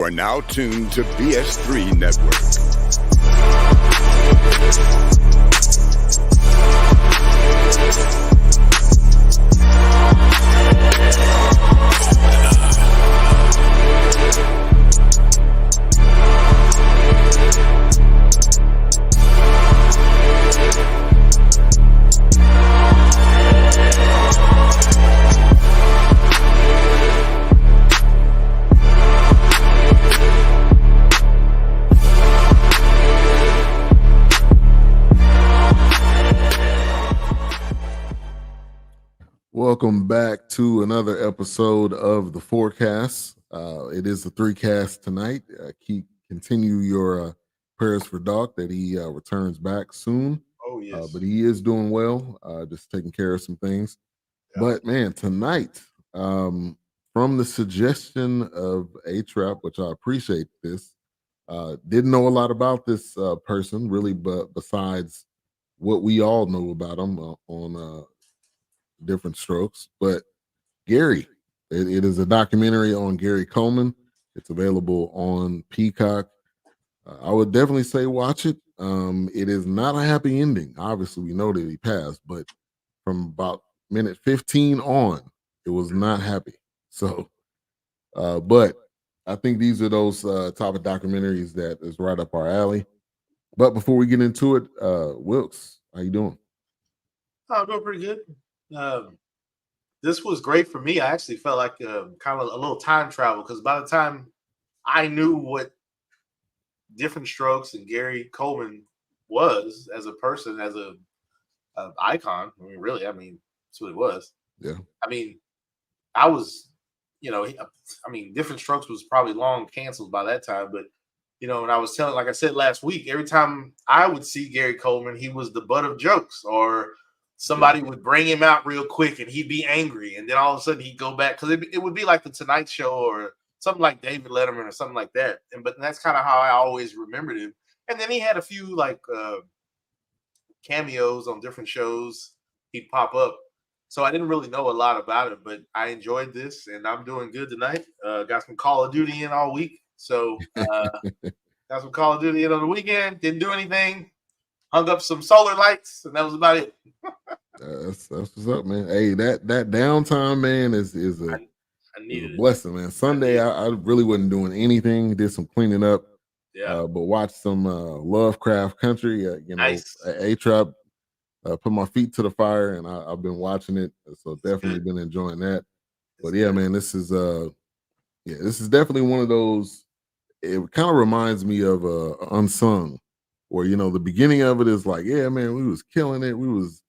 are now tuned to BS3 Network. Welcome back to another episode of The Forecast. It is the 3cast tonight. Continue your prayers for Doc that he returns back soon. Oh, yes. But he is doing well, just taking care of some things. Yeah. But man, tonight, from the suggestion of A-Trap, which I appreciate this, didn't know a lot about this person really, but besides what we all know about him on Diff'rent Strokes, but Gary, it is a documentary on Gary Coleman. It's available on Peacock. I would definitely say watch it. It is not a happy ending. Obviously, we know that he passed, but from about minute 15 on, it was not happy. So, but I think these are those type of documentaries that is right up our alley. But before we get into it, Wilkes, how you doing? I'm doing pretty good. This was great for me. I actually felt like kind of a little time travel because by the time I knew what Diff'rent Strokes and Gary Coleman was as a person, as a icon. I mean, really, that's what it was. Yeah. I mean, I was, Diff'rent Strokes was probably long canceled by that time, but and I was telling, like I said last week, every time I would see Gary Coleman, he was the butt of jokes, or somebody would bring him out real quick and he'd be angry. And then all of a sudden he'd go back because it would be like the Tonight Show or something like David Letterman or something like that. But that's kind of how I always remembered him. And then he had a few like cameos on different shows. He'd pop up. So I didn't really know a lot about it, but I enjoyed this and I'm doing good tonight. Got some Call of Duty in all week. So got some Call of Duty in on the weekend. Didn't do anything. Hung up some solar lights, and that was about it. That's what's up, man. Hey, that downtime, man, is a blessing, man. Sunday, I really wasn't doing anything. Did some cleaning up, but watched some Lovecraft Country. Nice. A-Trap put my feet to the fire, and I've been watching it. So definitely been enjoying that. But yeah, man, this is definitely one of those. It kind of reminds me of Unsung. Where, the beginning of it is like, yeah, man, we was killing it. We was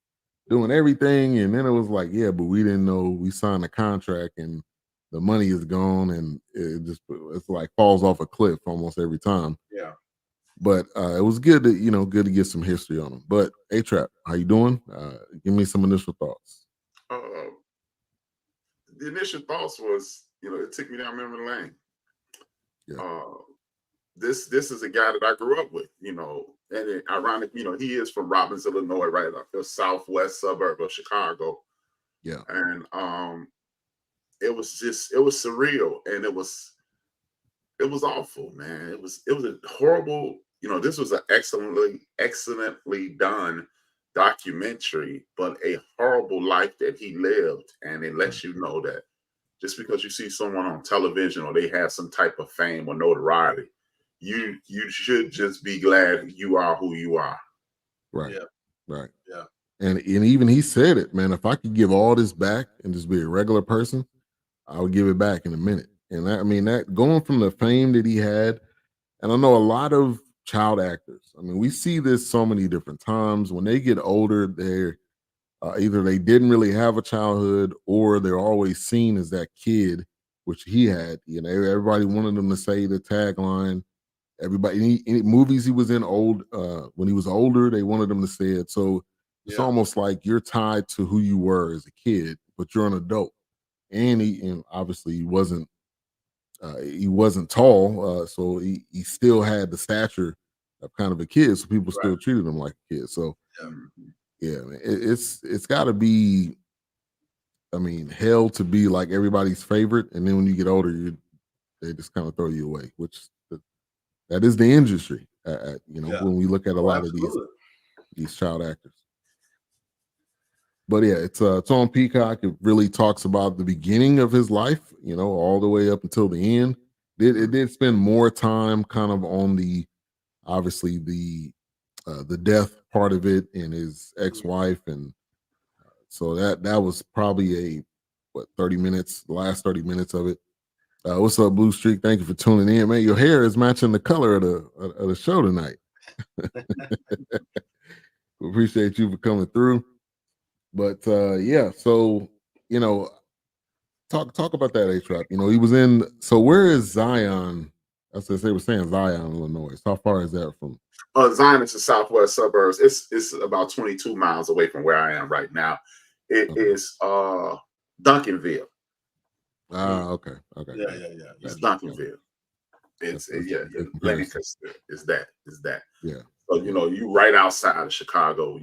doing everything. And then it was like, yeah, but we didn't know we signed a contract and the money is gone. And it's like falls off a cliff almost every time. Yeah. But it was good to get some history on them. But A-Trap, how you doing? Give me some initial thoughts. The initial thoughts was, it took me down memory lane. Yeah. This is a guy that I grew up with, and ironic, he is from Robbins, Illinois, right up the southwest suburb of Chicago. Yeah. And it was surreal, and it was awful, man. It was a horrible, this was an excellently done documentary, but a horrible life that he lived. And it lets you know that just because you see someone on television or they have some type of fame or notoriety, you should just be glad you are who you are. Right. Yeah. Right. Yeah. And even he said it, man, if I could give all this back and just be a regular person, I would give it back in a minute. And that going from the fame that he had, and I know a lot of child actors, we see this so many different times. When they get older, they're either they didn't really have a childhood or they're always seen as that kid, which he had. Everybody wanted them to say the tagline. Everybody, any movies he was in when he was older, they wanted him to say it. So it's almost like you're tied to who you were as a kid, but you're an adult. And obviously he wasn't tall, so he still had the stature of kind of a kid. So people still treated him like a kid. So it's got to be, hell to be like everybody's favorite, and then when you get older, they just kind of throw you away, which that is the industry. When we look at a lot of these child actors. But yeah, it's on Peacock. It really talks about the beginning of his life, all the way up until the end. It did spend more time kind of on the obviously the death part of it and his ex-wife, and so that was probably 30 minutes, the last 30 minutes of it. What's up, Blue Streak? Thank you for tuning in, man. Your hair is matching the color of the show tonight. We appreciate you for coming through. But yeah, so talk about that A-Trap. He was in. So where is Zion? As they were saying, Zion, Illinois. So how far is that from? Zion is the southwest suburbs. It's about 22 miles away from where I am right now. It is Duncanville. Okay. Yeah. It's Duncanville. It's Lancaster. Is that? Yeah. So you right outside of Chicago.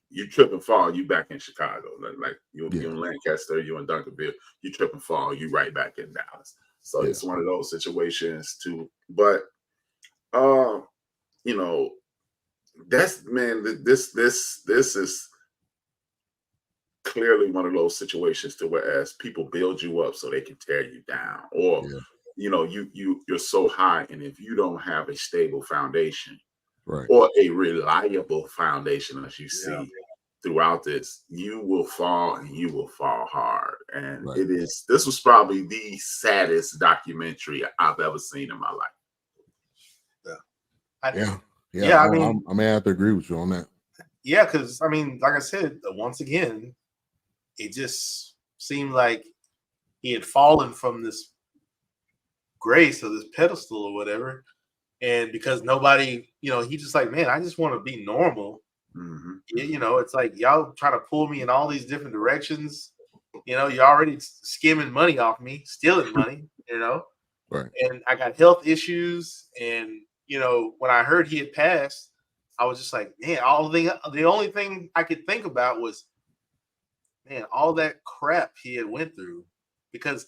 You trip and fall, you back in Chicago. Like you in Lancaster, you in Duncanville. You trip and fall, you right back in Dallas. So it's one of those situations too. But that's this is clearly one of those situations to whereas people build you up so they can tear you down, or you're so high, and if you don't have a stable foundation, right, or a reliable foundation, as you see throughout this, you will fall, and you will fall hard. And this was probably the saddest documentary I've ever seen in my life. Yeah. I may have to agree with you on that. Yeah, because like I said, once again, it just seemed like he had fallen from this grace or this pedestal or whatever. And because nobody, he just like, man, I just want to be normal. Mm-hmm. It's like y'all trying to pull me in all these different directions. You're already skimming money off me, stealing money, Right. And I got health issues. And, when I heard he had passed, I was just like, man, the only thing I could think about was, man, all that crap he had went through. Because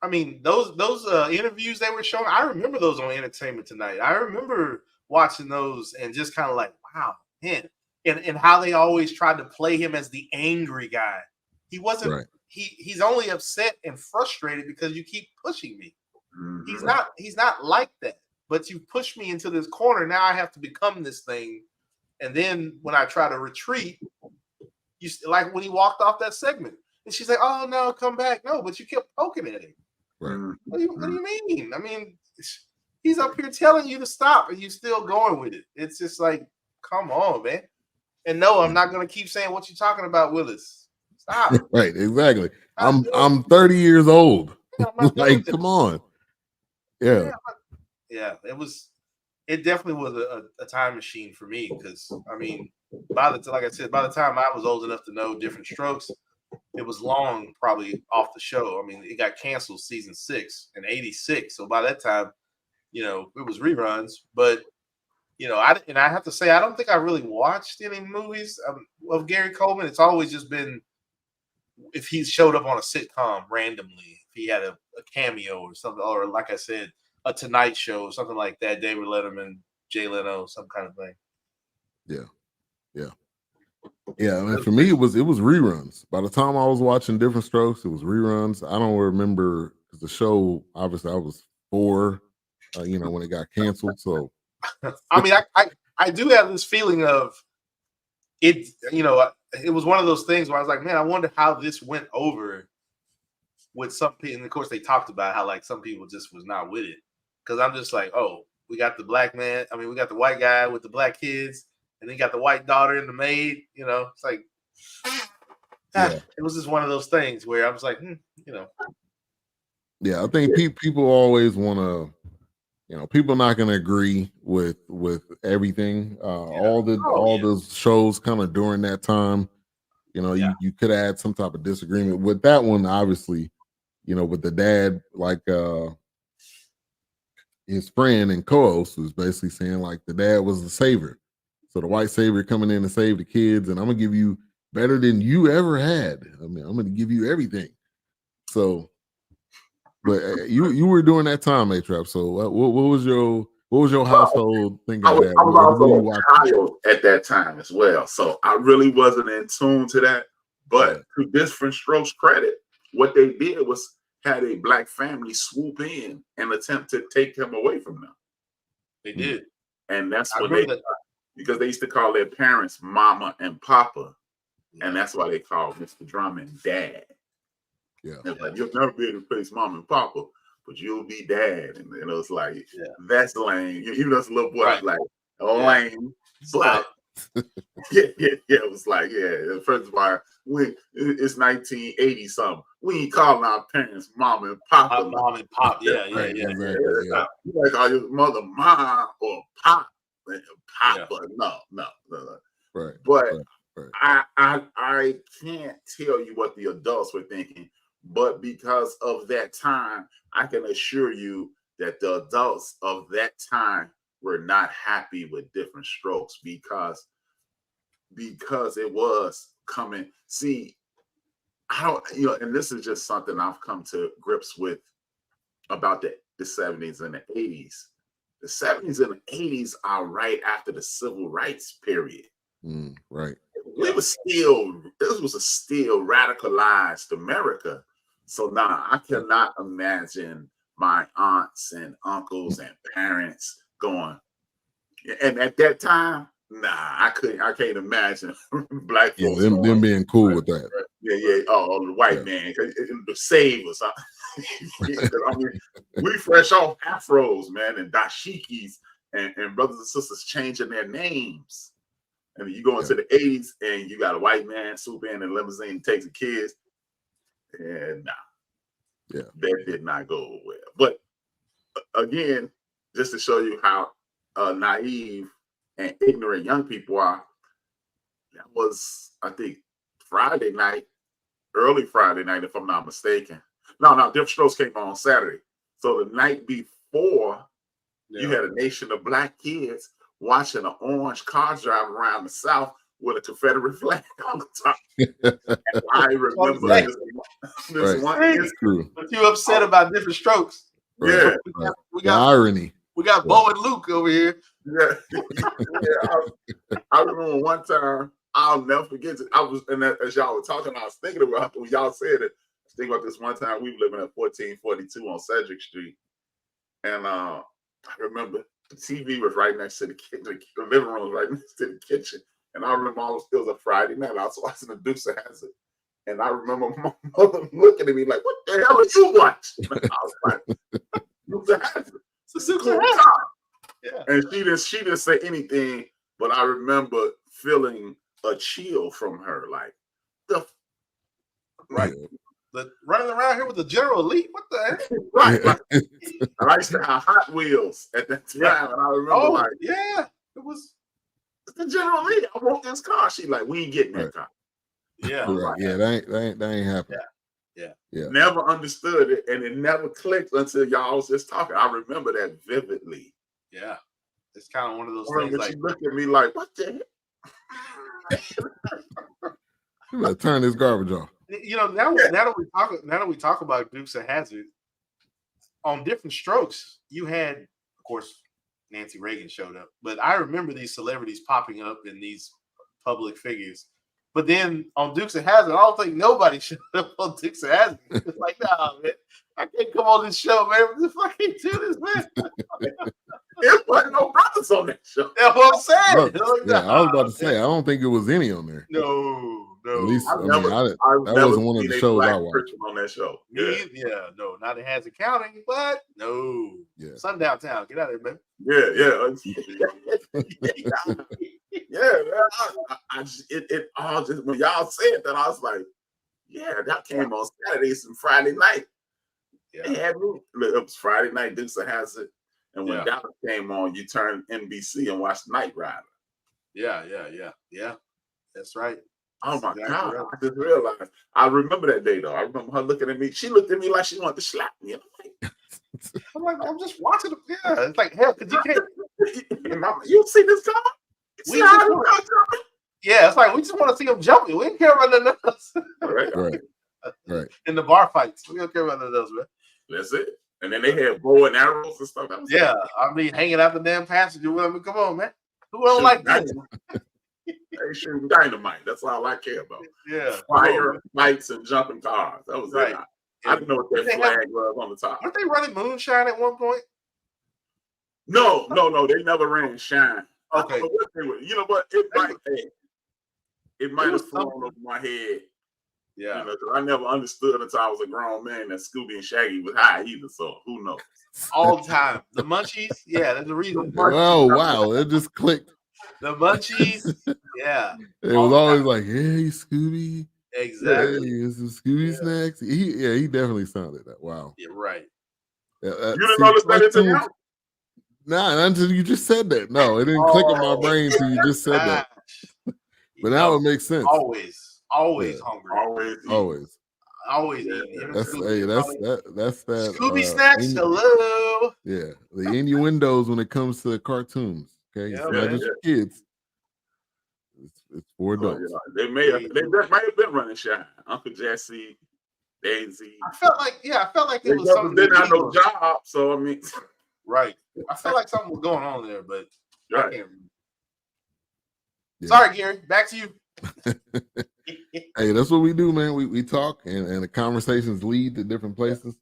those interviews they were showing, I remember those on Entertainment Tonight. I remember watching those and just kind of like, wow, man. And how they always tried to play him as the angry guy. He wasn't, he's only upset and frustrated because you keep pushing me. Mm-hmm. He's not like that. But you push me into this corner. Now I have to become this thing. And then when I try to retreat, like when he walked off that segment. And she's like, oh, no, come back. No, but you kept poking at him. Right. What do you mean? He's up here telling you to stop and you still going with it. It's just like, come on, man. And no, I'm not going to keep saying what you're talking about, Willis. Stop. Right, exactly. I'm 30 years old. Like, come on. Yeah. Yeah, it definitely was a time machine for me because, by the time I was old enough to know Diff'rent Strokes, it was long probably off the show. It got canceled season 6 in '86. So by that time, it was reruns. But, I have to say, I don't think I really watched any movies of Gary Coleman. It's always just been if he showed up on a sitcom randomly, if he had a cameo or something, or like I said, a Tonight Show or something like that, David Letterman, Jay Leno, some kind of thing. Yeah. For me, it was reruns. By the time I was watching Diff'rent Strokes, it was reruns. I don't remember because the show, obviously, I was 4, when it got canceled. So, I do have this feeling of it. It was one of those things where I was like, man, I wonder how this went over with some people. And of course, they talked about how like some people just was not with it. Because I'm just like, oh, we got the black man. We got the white guy with the black kids, and then got the white daughter and the maid. It's like, it was just one of those things where I was like, Yeah, I think people always want to, people not going to agree with everything. All those shows kind of during that time, you could add some type of disagreement with that one. Obviously, with the dad, like his friend and co-host was basically saying like the dad was the savior. So the white savior coming in to save the kids, and I'm gonna give you better than you ever had. I'm gonna give you everything. So But you were doing that time, A-Trap. So what was your household thinking I of was, that? I was What were you also a watching? child at that time as well, so I really wasn't in tune to that. But to Diff'rent Strokes' credit, what they did was had a black family swoop in and attempt to take him away from them. They did. And that's I when remember that. because they used to call their parents Mama and Papa, and that's why they called Mr. Drummond Dad. Yeah, it's like you'll never be able to face Mom and Papa, but you'll be Dad, and it was like that's lame. Even as a little boy, I was like, lame, but it was like, first of all, it's 1980 something. We ain't calling our parents Mom and Papa. Mom and Pop, yeah. You like call your mother Mom or Pop, Papa. No. Right. But I can't tell you what the adults were thinking, but because of that time, I can assure you that the adults of that time were not happy with Diff'rent Strokes because it was coming. See, I don't, and this is just something I've come to grips with about the 70s and the 80s. The 70s and the 80s are right after the civil rights period. Right. This was a still radicalized America. So now I cannot imagine my aunts and uncles and parents going. And at that time, I can't imagine black folks. Them being cool with that. Oh, the white man, the save us. I mean, we fresh off afros, man, and dashikis, and brothers and sisters changing their names. And you go into the 80s and you got a white man swoop in a limousine, takes the kids, and that did not go well. But again, just to show you how naive and ignorant young people are, that was, I think, Friday night, early Friday night, if I'm not mistaken. No, Diff'rent Strokes came on Saturday. So the night before, you had a nation of black kids watching an orange car drive around the South with a Confederate flag on the top. And I remember this one incident. But you upset about Diff'rent Strokes. Right. We got irony. We got Bo and Luke over here. I remember one time, I'll never forget it. And as y'all were talking, I was thinking about when y'all said it. I was thinking about this one time we were living at 1442 on Cedric Street. And I remember the TV was right next to the kitchen. The living room was right next to the kitchen. And I remember it was a Friday night. I was watching the Dukes of Hazzard. And I remember my mother looking at me like, "What the hell are you watching?" I was like, "Dukes of Hazzard." It's a cool time. And she didn't say anything, but I remember feeling a chill from her, like running around here with the General Elite. What the heck? Right. And I used to have Hot Wheels at that time, and I remember it was the General Elite. I want this car. She like, we ain't getting that car. Yeah, that ain't happening. Yeah. Never understood it, and it never clicked until y'all was just talking. I remember that vividly. Yeah, it's kind of one of those things. Like, she looked at me like, "What the heck?" You better turn this garbage off. You know, now that we talk about Dukes of Hazzard, on Diff'rent Strokes, you had, of course, Nancy Reagan showed up, but I remember these celebrities popping up in these public figures. But then on Dukes of Hazzard, I don't think nobody showed up on Dukes of Hazzard. It's like, nah, man, I can't come on this show, man. What the fuck can do this, man? There wasn't no brothers on that show. That's what I'm saying. I was about to say, I don't think it was any on there. No. At least, that wasn't one of the shows I watched. On that show. No, not in Hazzard County, but no. Yeah. Sundown Town. Get out of there, man. It all just, when y'all said that, I was like, that came on Saturdays and Friday night. They had me. It was Friday night, Dukes of Hazzard. And when that came on, you turned NBC and watched Knight Rider. Yeah. That's right. Oh my God. Right. I just realized. I remember that day though. I remember her looking at me. She looked at me like she wanted to slap me. I'm like, I'm just watching them. Yeah. It's like, hell, because you can't. You see this car? It's like we just want to see them jumping. We don't care about nothing else. Right. In the bar fights. We don't care about nothing else, man. That's it. And then they had bow and arrows and stuff. That was Yeah, I mean, hanging out the damn passenger with him. Come on, man. Who don't like that? They shooting dynamite. That's all I care about. Yeah, Fire, lights, and jumping cars. That was right. it. I didn't know what that flag was on the top. Weren't they running moonshine at one point? No. They never ran shine. Okay. I don't know what they were. You know what? It might have flown over my head. Yeah. You know, 'cause I never understood until I was a grown man that Scooby and Shaggy was high either. So who knows? All the time. The munchies, yeah, there's a reason. Oh wow, it just clicked. The munchies, yeah. It was always like, "Hey, Scooby." Exactly. Hey, is some Scooby snacks? He definitely sounded that. Wow. Yeah, right. You didn't understand it till now? Nah, until you just said that. No, it didn't click in my brain until you just said that. But now it makes sense. Always hungry. Always. Eating. That's that. Scooby snacks. Hello. Yeah, the innuendos when it comes to cartoons. Okay, Yeah, it's not just for kids. It's for adults. They might have been running shine. Uncle Jesse, Daisy. I felt like it was something. They didn't have no job, so I mean, right. I felt like something was going on there, but I can't remember. Yeah. Sorry, Gary. Back to you. Hey, that's what we do, man. We talk and the conversations lead to different places.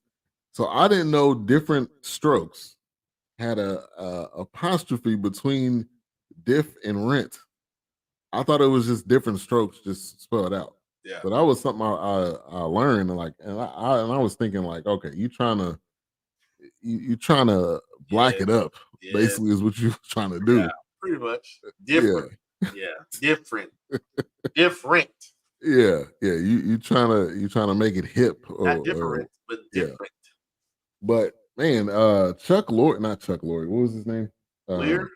So I didn't know Diff'rent Strokes had a apostrophe between diff and rent. I thought it was just Diff'rent Strokes, just spelled out. Yeah. But that was something I learned, and I was thinking like, okay, you trying to black it up, basically is what you're trying to do. Yeah, pretty much. Different. Yeah. Different. Yeah. You trying to make it hip, not different, but different. Yeah. But man, not Chuck Lorre. What was his name? Lear.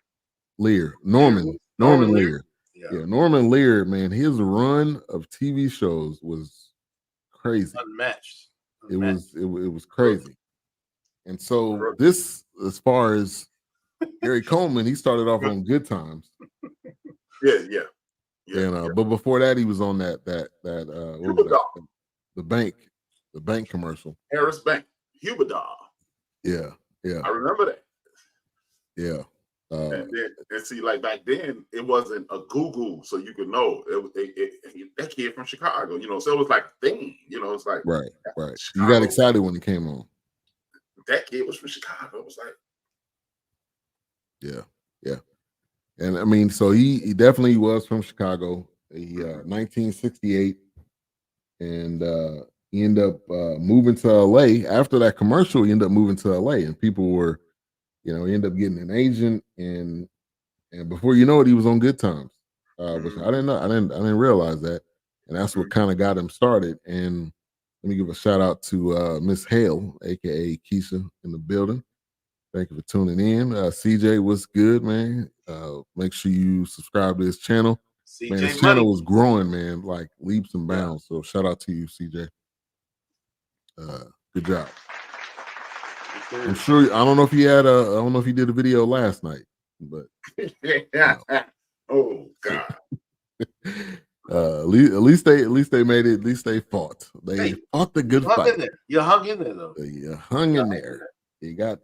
Norman Lear. Yeah, Norman Lear, man, his run of TV shows was crazy. Unmatched. It was crazy. And so this, as far as Gary Coleman, he started off on Good Times. Yeah. And but before that, he was on that what was that? The bank commercial. Harris Bank, Hubadar. Yeah. I remember that. Yeah. And see, like back then, it wasn't a Google, so you could know that kid from Chicago, you know. So it was like a thing, you know. It's like right. You got excited when it came on. That kid was from Chicago. It was like, yeah. And I mean, so he definitely was from Chicago. He 1968, and he ended up moving to LA after that commercial. He ended up moving to LA, and people were. He ended up getting an agent, and before you know it, he was on Good Times, which I didn't know. I didn't realize that, and that's what kind of got him started. And let me give a shout out to Miss Hale, aka Keisha, in the building. Thank you for tuning in. CJ, what's good, man? Make sure you subscribe to his channel. Man, his channel was growing, man, like leaps and bounds. So shout out to you, CJ. Good job. I'm sure. I don't know if he did a video last night, but oh God. At least they made it. At least they fought. They fought the good fight. You hung in there though. You hung in there. You got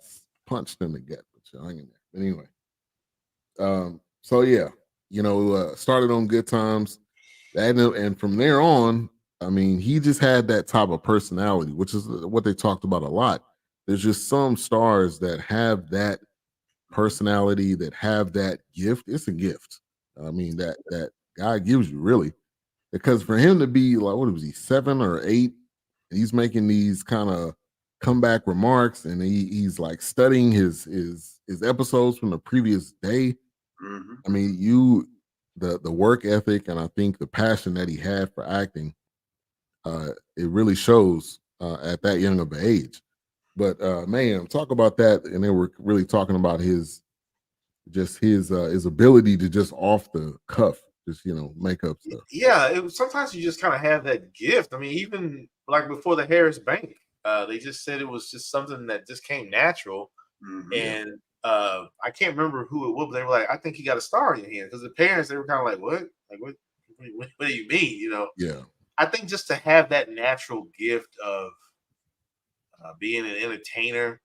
punched in the gut, but you hung in there. But anyway, so yeah, started on Good Times, and from there on, I mean, he just had that type of personality, which is what they talked about a lot. There's just some stars that have that personality, that have that gift. It's a gift. I mean, that God gives you, really. Because for him to be like, what was he, 7 or 8? And he's making these kind of comeback remarks, and he's like studying his episodes from the previous day. Mm-hmm. I mean, the work ethic, and I think the passion that he had for acting, it really shows at that young of an age. But man, talk about that, and they were really talking about his ability to just off the cuff, just make up stuff. Yeah, sometimes you just kind of have that gift. I mean, even like before the Harris Bank, they just said it was just something that just came natural. Mm-hmm. And I can't remember who it was, but they were like, "I think you got a star in your hand," because the parents, they were kind of like, "What? Like what do you mean?" Yeah. I think just to have that natural gift of being an entertainer,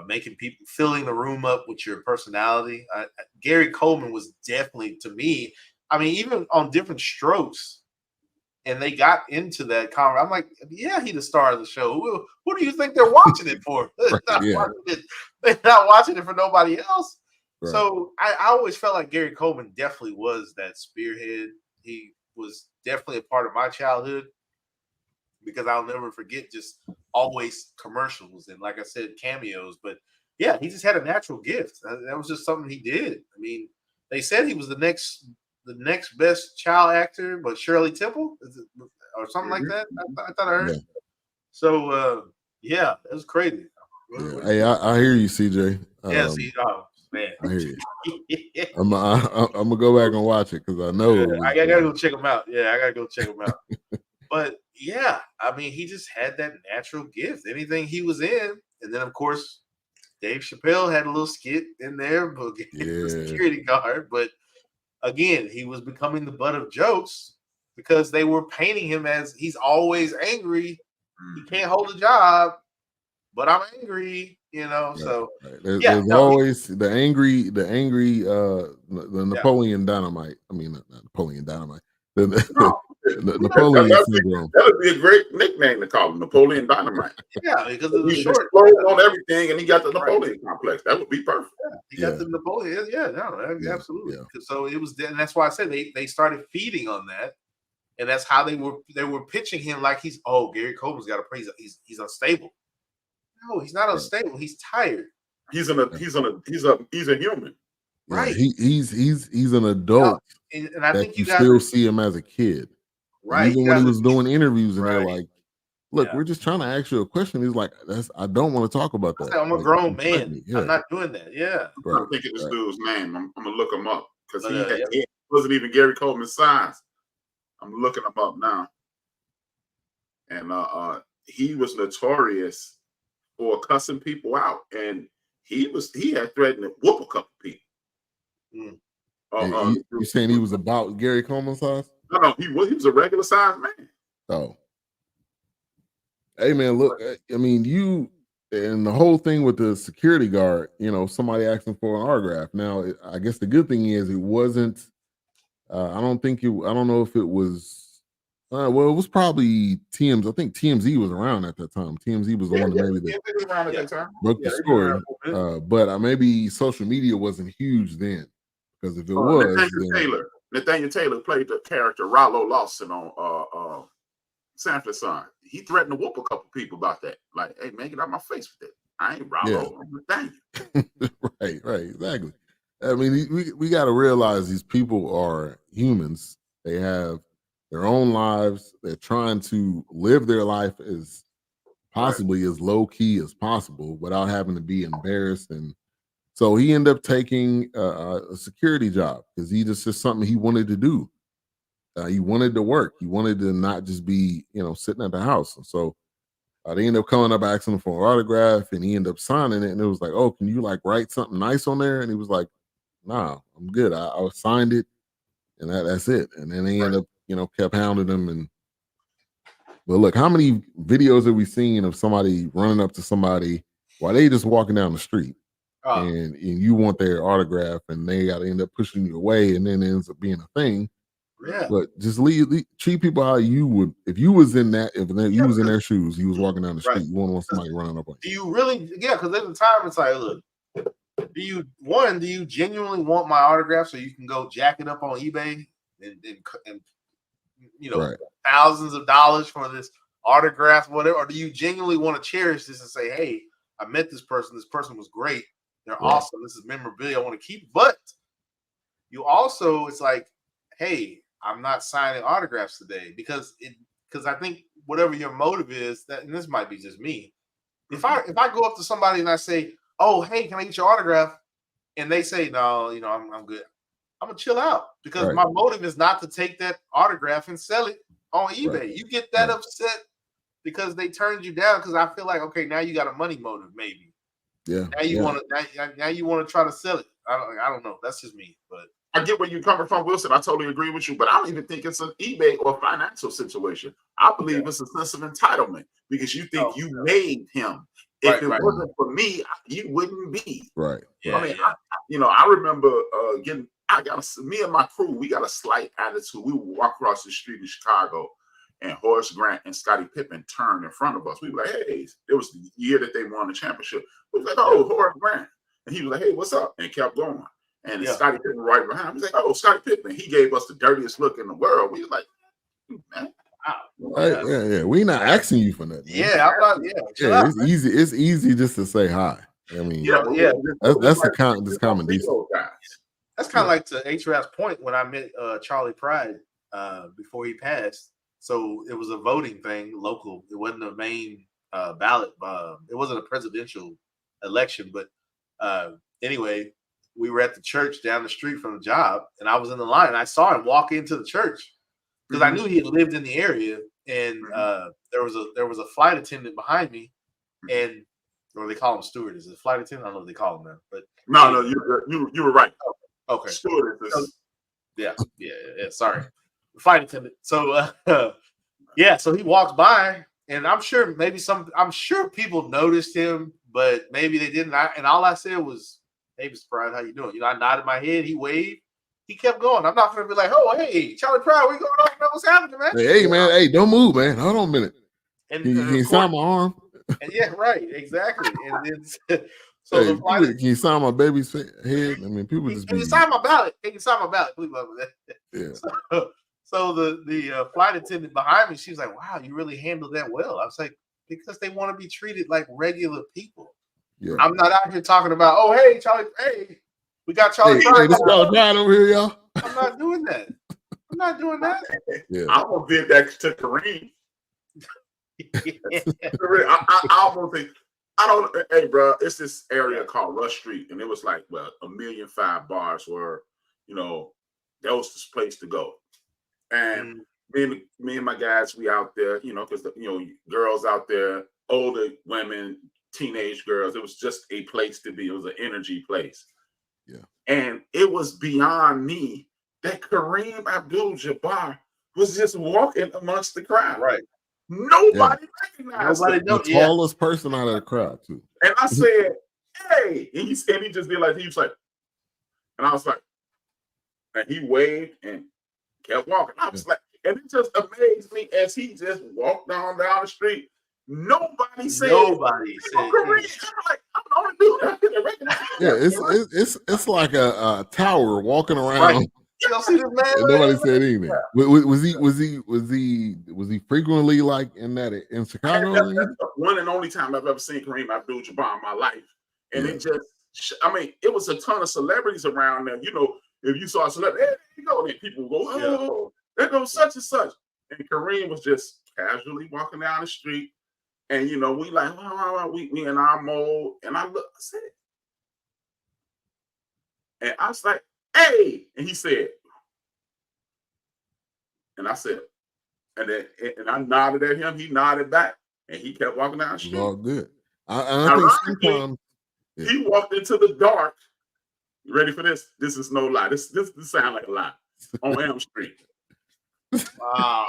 making people filling the room up with your personality. Gary Coleman was definitely, to me, I mean, even on Diff'rent Strokes, and they got into that conversation. I'm like, yeah, he's the star of the show. Who do you think they're watching it for? They're not watching it for nobody else. Right. So I always felt like Gary Coleman definitely was that spearhead. He was definitely a part of my childhood, because I'll never forget just always commercials and, like I said, cameos. But yeah, he just had a natural gift. That was just something he did. I mean, they said he was the next best child actor, but Shirley Temple or something like that. I thought I heard. Yeah. So yeah, it was crazy. Yeah. Hey, I hear you, CJ. Yeah, see, oh man, I hear you. I'm gonna go back and watch it because I know. Yeah, I gotta go check him out. Yeah, I gotta go check him out. But yeah, I mean, he just had that natural gift. Anything he was in, and then of course, Dave Chappelle had a little skit in there, but the security guard. But again, he was becoming the butt of jokes because they were painting him as he's always angry. He can't hold a job, but I'm angry, you know. Right, so right. There's always the angry, the Napoleon Dynamite. I mean, not Napoleon Dynamite. The Napoleon syndrome. That would be a great nickname to call him, Napoleon Dynamite. Yeah, because of the short on everything, and he got the Napoleon complex. That would be perfect. Yeah, he got the Napoleon. Yeah, no, absolutely. Yeah. So it was, and that's why I said they started feeding on that, and that's how they were pitching him like Gary Coleman's got a praise. He's unstable. No, he's not unstable. He's tired. He's a human. Yeah, right. He's an adult. And I think you still see him as a kid. Right. And even when he was doing interviews and they're like, look, we're just trying to ask you a question. He's like, I don't want to talk about that. I'm a grown man. I'm not doing that. Yeah. I'm thinking this dude's name. I'm gonna look him up because he wasn't even Gary Coleman's size. I'm looking him up now. And he was notorious for cussing people out. And he had threatened to whoop a couple people. You saying he was about Gary Coleman's size? No, he was a regular size man. Oh, hey man, look, I mean, you and the whole thing with the security guard, you know, somebody asking for an autograph. Now, I guess the good thing is it wasn't. I don't know if it was. Well, it was probably TMZ. I think TMZ was around at that time. TMZ was the one that broke the story. But maybe social media wasn't huge then. Because if it was, Nathaniel Taylor played the character Rollo Lawson on Sanford Son. He threatened to whoop a couple people about that. Like, hey man, get out my face with that. I ain't Rollo. I'm Nathaniel. right, exactly. I mean, we got to realize these people are humans. They have their own lives. They're trying to live their life as possibly as low key as possible without having to be embarrassed. And so he ended up taking a security job because just something he wanted to do. He wanted to work. He wanted to not just be, sitting at the house. And so they ended up coming up asking him for an autograph, and he ended up signing it. And it was like, oh, can you write something nice on there? And he was like, nah, I'm good. I signed it, and that's it. And then they ended up, kept hounding him. But look, how many videos have we seen of somebody running up to somebody while they just walking down the street? And you want their autograph, and they got to end up pushing you away, and then it ends up being a thing. Yeah. But just treat people how you would if you was in that. If you was in their shoes, you was walking down the street. You wouldn't want somebody running up on you. Do you really? Yeah, because at the time it's like, look, do you genuinely want my autograph so you can go jack it up on eBay and thousands of dollars for this autograph, whatever? Or do you genuinely want to cherish this and say, hey, I met this person. This person was great. They're awesome. This is memorabilia I want to keep. But you also, it's like, hey, I'm not signing autographs today because I think whatever your motive is, and this might be just me. If I go up to somebody and I say, oh, hey, can I get your autograph? And they say, no, I'm good. I'm gonna chill out because my motive is not to take that autograph and sell it on eBay. Right. You get that upset because they turned you down because I feel like, okay, now you got a money motive, maybe. Yeah. Now you want to try to sell it. I don't know. That's just me, but I get where you're coming from, Wilson. I totally agree with you, but I don't even think it's an eBay or financial situation. I believe it's a sense of entitlement because you think you made him. If it wasn't for me, you wouldn't be. Right. Yeah, I mean, I remember me and my crew, we got a slight attitude. We would walk across the street in Chicago, and Horace Grant and Scottie Pippen turned in front of us. We were like, hey, it was the year that they won the championship. We was like, oh, Horace Grant. And he was like, hey, what's up? And kept going. And Scottie Pippen right behind him. He was like, oh, Scottie Pippen. He gave us the dirtiest look in the world. We was like, man. Yeah. We not asking you for nothing. Yeah, I'm not. Yeah, it's easy. It's easy just to say hi. I mean, that's the common decency. That's kind of like to H-Rap's point when I met Charlie Pride before he passed. So it was a voting thing, local. It wasn't a main ballot. It wasn't a presidential election. But anyway, we were at the church down the street from the job, and I was in the line. And I saw him walk into the church because I knew he had lived in the area. And there was a flight attendant behind me, and or they call him steward. Is it flight attendant? I don't know what they call him now. But no, you were right. Okay, steward. Yeah. Sorry, flight attendant. So so he walks by, and I'm sure people noticed him, but maybe they didn't. And all I said was, "Hey, Mr. Pride, how you doing?" You know, I nodded my head. He waved. He kept going. I'm not going to be like, "Oh, hey, Charlie Pride, what's going on? Man? What's happening, man?" Hey, man, hey, don't move, man. Hold on a minute. And can you sign my arm? And right, exactly. And then can you sign my baby's head? I mean, people just can you sign my ballot? Can you sign my ballot? Please love that. Yeah. So the flight attendant behind me, she was like, "Wow, you really handled that well." I was like, "Because they want to be treated like regular people." Yeah. I'm not out here talking about, "Oh, hey, Charlie, hey, we got Charlie Pride." Hey, this Charlie Pride over here, y'all. I'm not doing that. Yeah. I almost did that to Kareem. I almost think hey, bro, it's this area called Rush Street, and it was like 1,000,005 bars where, that was this place to go. And me and my guys, we out there, because girls out there, older women, teenage girls, it was just a place to be. It was an energy place. Yeah. And it was beyond me that Kareem Abdul-Jabbar was just walking amongst the crowd. Right. Nobody recognized him. The tallest person out of the crowd, too. And I said, hey, and he just did like, he was like, and I was like, and he waved and kept walking. I was like, and it just amazed me as he just walked down the street. Nobody said, I'm like, I'm the only dude that didn't recognize him. It's like a tower walking around. Right. You don't see this man. Nobody said anything. Was he frequently like in Chicago? That's one and only time I've ever seen Kareem Abdul-Jabbar in my life. And it was a ton of celebrities around there. If you saw a celebrity, hey, there you go, and people go, oh, there goes such and such. And Kareem was just casually walking down the street. And we like, we in our mode. And I said, and I was like, hey, and he said, and I said, and I nodded at him. He nodded back, and he kept walking down the street. All good. I think sometimes he walked into the dark. You ready for this? This is no lie. This sounds like a lie. On Elm Street. Wow.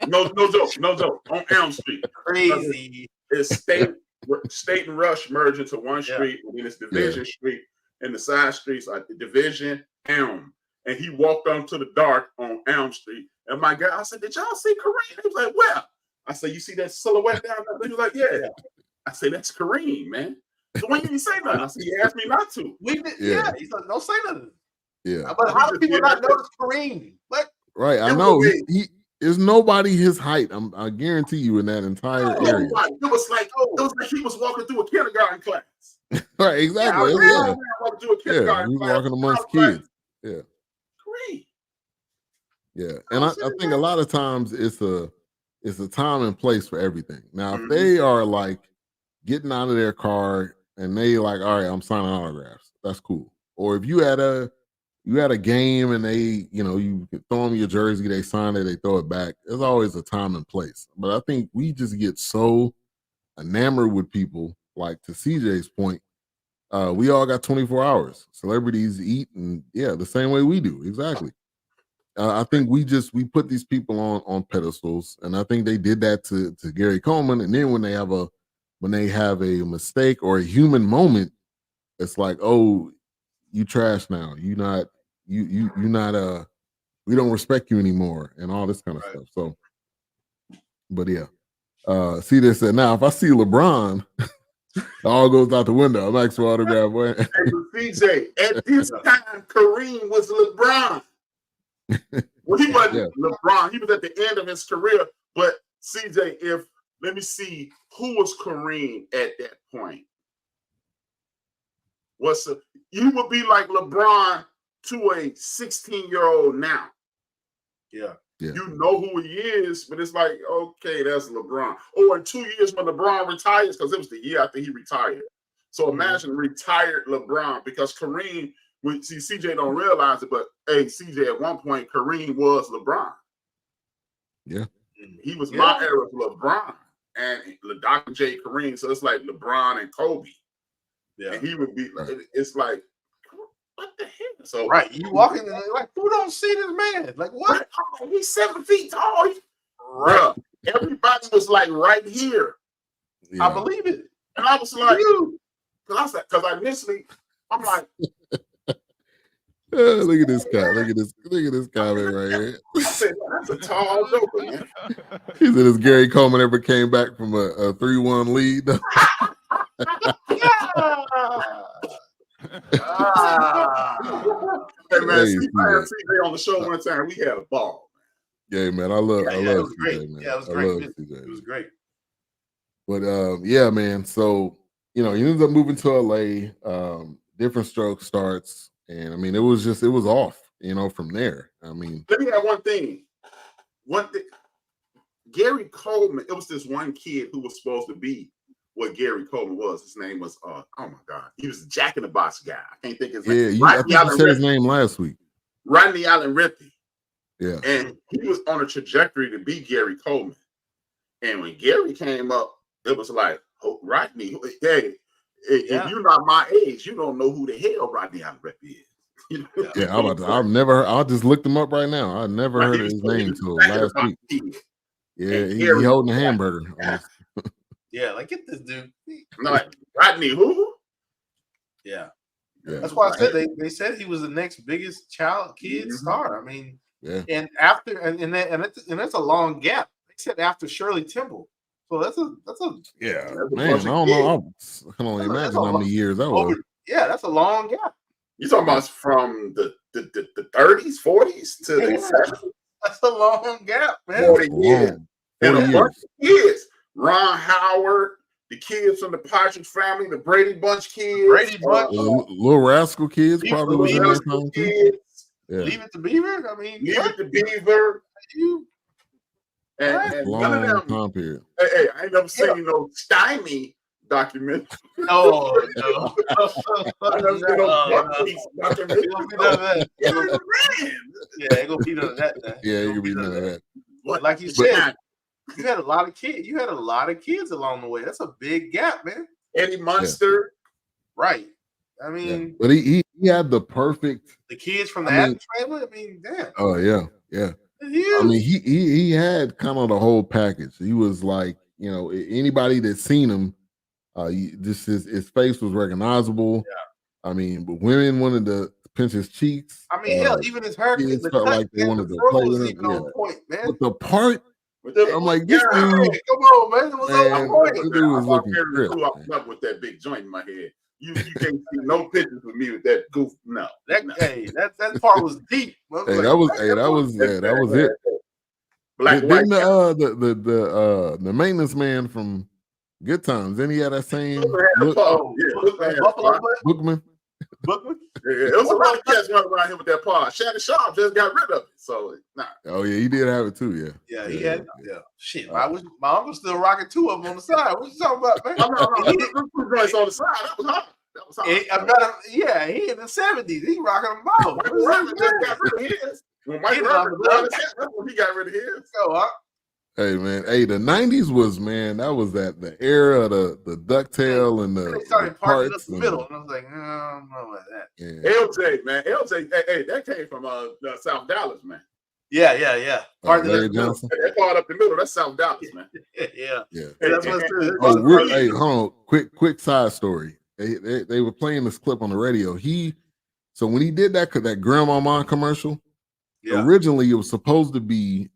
No joke. On Elm Street. Crazy. It's State and Rush merge into one street, and then it's Division Street, and the side streets are the Division, Elm. And he walked onto the dark on Elm Street. And my guy, I said, did y'all see Kareem? He was like, where? I said, you see that silhouette down there? He was like, yeah. I said, that's Kareem, man. So when you didn't say nothing, I said, he asked me not to. He's like, don't say nothing. Yeah. But how do people not notice Kareem? Right, I know. He is nobody his height. I guarantee you in that entire area. It was like he was walking through a kindergarten class. Right, exactly. Walking through a kindergarten he's class. walking amongst kids. Yeah. Great. Yeah. And I think a lot of times it's a time and place for everything. Now, if they are like getting out of their car and they like, all right, I'm signing autographs, that's cool. Or if you had a game and they, you throw them your jersey, they sign it, they throw it back. There's always a time and place. But I think we just get so enamored with people, like to CJ's point, We all got 24 hours. Celebrities eat and the same way we do. Exactly. I think we put these people on pedestals, and I think they did that to Gary Coleman. And then when they have a mistake or a human moment, it's like, oh, you trash now. You not we don't respect you anymore, and all this kind of stuff. So, but see this said now if I see LeBron, it all goes out the window. I'm asking for autograph. Hey, CJ, at this time, Kareem was LeBron. Well, he wasn't LeBron. He was at the end of his career. But CJ, let me see, who was Kareem at that point? You would be like LeBron to a 16-year-old now. Yeah. You know who he is, but it's like, okay, that's LeBron. Or in 2 years when LeBron retires, because it was the year after he retired. So imagine retired LeBron, because Kareem, CJ don't realize it, but hey, CJ, at one point, Kareem was LeBron. Yeah. He was my era of LeBron and Dr. J. Kareem. So it's like LeBron and Kobe. Yeah. And he would be, it's like, what the hell? So you walking in like, who don't see this man? Like, what? He's 7 feet tall. Right. Everybody was like right here. Yeah. I believe it. And I was like, because initially, I'm like, look at this guy. Look at this comment right here. I said, that's a tall joker, man. He said, "As Gary Coleman ever came back from a 3-1 lead?" Hey man, CJ on the show one time. We had a ball. Yeah, man. I love CJ, man. Yeah, it was great. It was great. But man. So he ends up moving to LA. Diff'rent Strokes starts, and I mean, it was off. From there. I mean, let me add one thing. Gary Coleman. It was this one kid who was supposed to be what Gary Coleman was. His name was oh my God, he was the Jack in the Box guy. I can't think his name. Yeah, I think you said his name last week. Rodney Allen Rippey. Yeah, and he was on a trajectory to be Gary Coleman. And when Gary came up, it was like, oh, Rodney, hey, if you're not my age, you don't know who the hell Rodney Allen Rippey is. I just looked him up right now. I never heard of his name until last week. Yeah, he holding a hamburger. Yeah, like, get this dude. No, like, Rodney who? Yeah. That's why I said they said he was the next biggest kid star. I mean, and after and that's a long gap. They said after Shirley Temple. So that's a man. I don't know. I can only imagine how many years that was. Yeah, that's a long gap. You talking about from the 30s, 40s to the 70s? That's a long gap, man. 40 years. 40 and years. Kids. Ron Howard, the kids from the Partridge Family, the Brady Bunch kids, Little Rascal kids probably was in that time too. Leave It to Beaver. I mean, Leave It to Beaver. And none of them. Time period. Hey, I ain't never seen no Stymie documentary. No. I never seen no documentary. Yeah, it gonna be none of that. Yeah, it could be none of that. But like you said, you had a lot of kids. You had a lot of kids along the way. That's a big gap, man. Eddie Munster, right? I mean, but he had the perfect. The kids from the Adams Family. I mean, damn. Oh yeah. I mean, he had kind of the whole package. He was like, anybody that seen him, his face was recognizable. Yeah. I mean, but women wanted to pinch his cheeks. I mean, hell, even his haircut felt like they wanted to play with him. On point, man. But the part. I'm like, this dude, come on, man. It was on point. This dude was looking good. I was up with that big joint in my head. You can't see no pictures of me with that goof. No. That part was deep. That was it. Black Didn't the maintenance man from Good Times, then he had that same look. Bookman. It was a lot of cats running around here with that paw. Shannon Sharp just got rid of it. So Oh yeah, he did have it too. Yeah, he had. Yeah, shit. My uncle still rocking two of them on the side. What you talking about, man? Two joints on the side. That was hot. He in the 70s. He rocking them both. Just got rid of his. When Mike Robert got rid of his. So, Hey man, hey, the '90s was, man, that was the era of the ducktail and They the started parting up parts the and middle, and I was like, I don't know about that. yeah. LJ, man, LJ, hey, that came from South Dallas, man. Yeah. Parting Larry up the middle. Johnson. That part up the middle, that's South Dallas, man. Yeah. Yeah. That's what I said. Oh, hey, hold on. Quick side story. They were playing this clip on the radio. So when he did that Grandmama commercial, originally it was supposed to be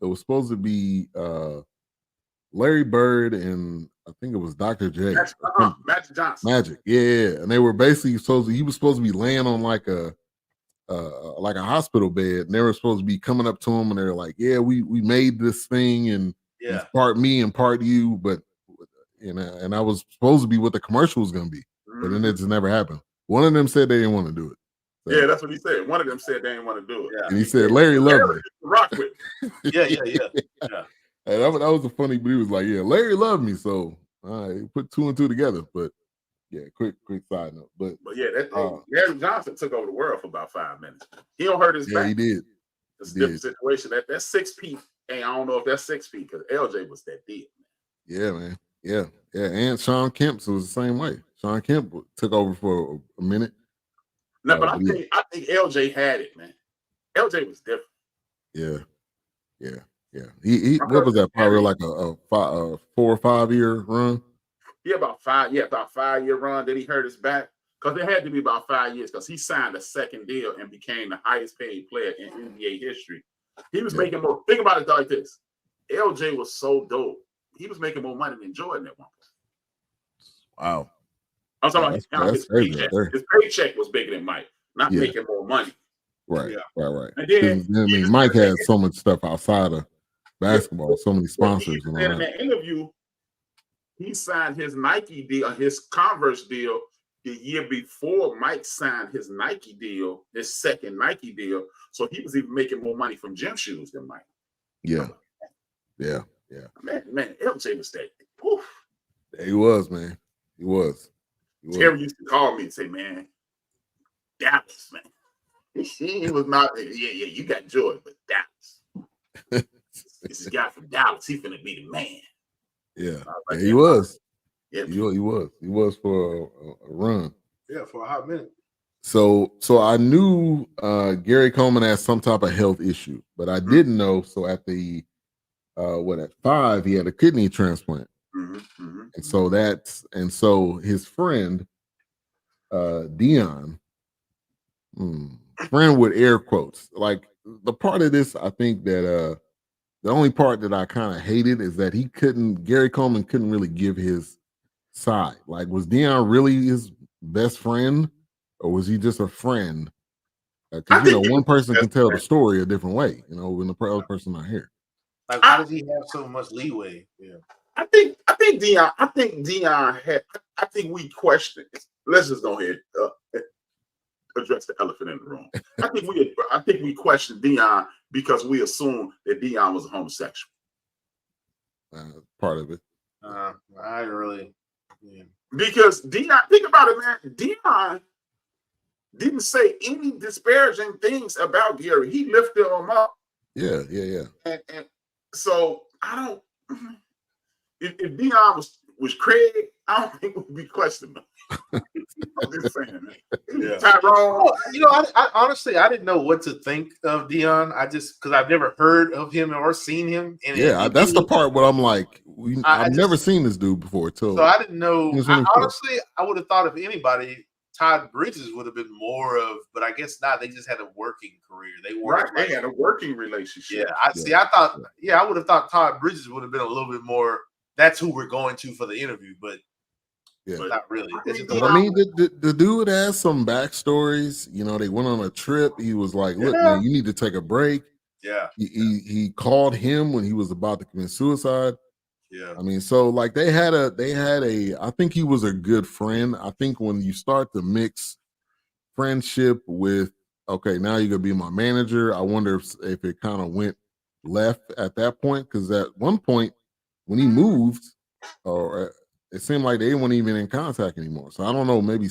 Larry Bird and I think it was Dr. J. Magic Johnson. Magic, yeah. And they were basically he was supposed to be laying on like a hospital bed, and they were supposed to be coming up to him, and they were like, "Yeah, we made this thing, and it's part me and part you." But and I was supposed to be what the commercial was going to be, but then it just never happened. One of them said they didn't want to do it. So, yeah, that's what he said. One of them said they didn't want to do it. Yeah. and he said Larry loved me. Rock with. Yeah. And that was a funny, but he was like, "Yeah, Larry loved me." So he put two and two together. But yeah, quick side note. But yeah, Gary Johnson took over the world for about 5 minutes. He don't hurt his back. Yeah, he did. It's a different situation. That 6 feet, and I don't know if that's 6 feet because LJ was that deal. Yeah, man. Yeah. And Sean Kemp was the same way. Sean Kemp took over for a minute. No, but I think LJ had it, man. LJ was different. Yeah. He what was that? Probably like a 4 or 5 year run. Yeah, about 5-year run. Then he hurt his back because it had to be about 5 years because he signed a second deal and became the highest paid player in NBA history. He was making more. Think about it like this: LJ was so dope. He was making more money than Jordan at one point. Wow. I'm talking about his paycheck. His paycheck was bigger than Mike, not making more money. Right. And then Mike had so much stuff outside of basketball, so many sponsors. And in that interview, he signed his Nike deal, his Converse deal, the year before Mike signed his Nike deal, his second Nike deal. So he was even making more money from gym shoes than Mike. Yeah. Man, LJ was that. Woof. He was, man. He was. Terry used to call me and say, "Man, Dallas, man." He was not. Yeah, you got Jordan, but Dallas. This is a guy from Dallas. He's gonna be the man. Yeah, he was. Yeah, he was. He was for a run. Yeah, for a hot minute. So I knew Gary Coleman had some type of health issue, but I didn't know. So at at 5, he had a kidney transplant. And so his friend Dion, friend with air quotes, like the part of this, I think that the only part that I kind of hated is that Gary Coleman couldn't really give his side. Like, was Dion really his best friend, or was he just a friend? Because one person can tell the story a different way, when the other person not here. Like, how does he have so much leeway? Yeah. I think Dion had. I think we questioned. Let's just go ahead address the elephant in the room. I think we questioned Dion because we assumed that Dion was a homosexual. Part of it. I really. Yeah. Because Dion, think about it, man. Dion didn't say any disparaging things about Gary. He lifted him up. Yeah. And so I don't. If Dion was Craig, I don't think we'd be questioning him. I'm just saying, man. Yeah. Tyrone. I honestly didn't know what to think of Dion. Because I've never heard of him or seen him. That's the part where I'm like, I've never seen this dude before. So I didn't know. Honestly, I would have thought of anybody. Todd Bridges would have been more of, but I guess not. They just had a working career. They weren't. Right, they had a working relationship. Yeah, I would have thought Todd Bridges would have been a little bit more. That's who we're going to for the interview, but not really. I mean, the dude has some backstories. They went on a trip. He was like, "Look, man, you need to take a break." Yeah. He called him when he was about to commit suicide. Yeah. I mean, so like they had a. I think he was a good friend. I think when you start to mix friendship with, okay, now you're gonna be my manager. I wonder if it kind of went left at that point, because at one point when he moved, or it seemed like they weren't even in contact anymore. So I don't know, maybe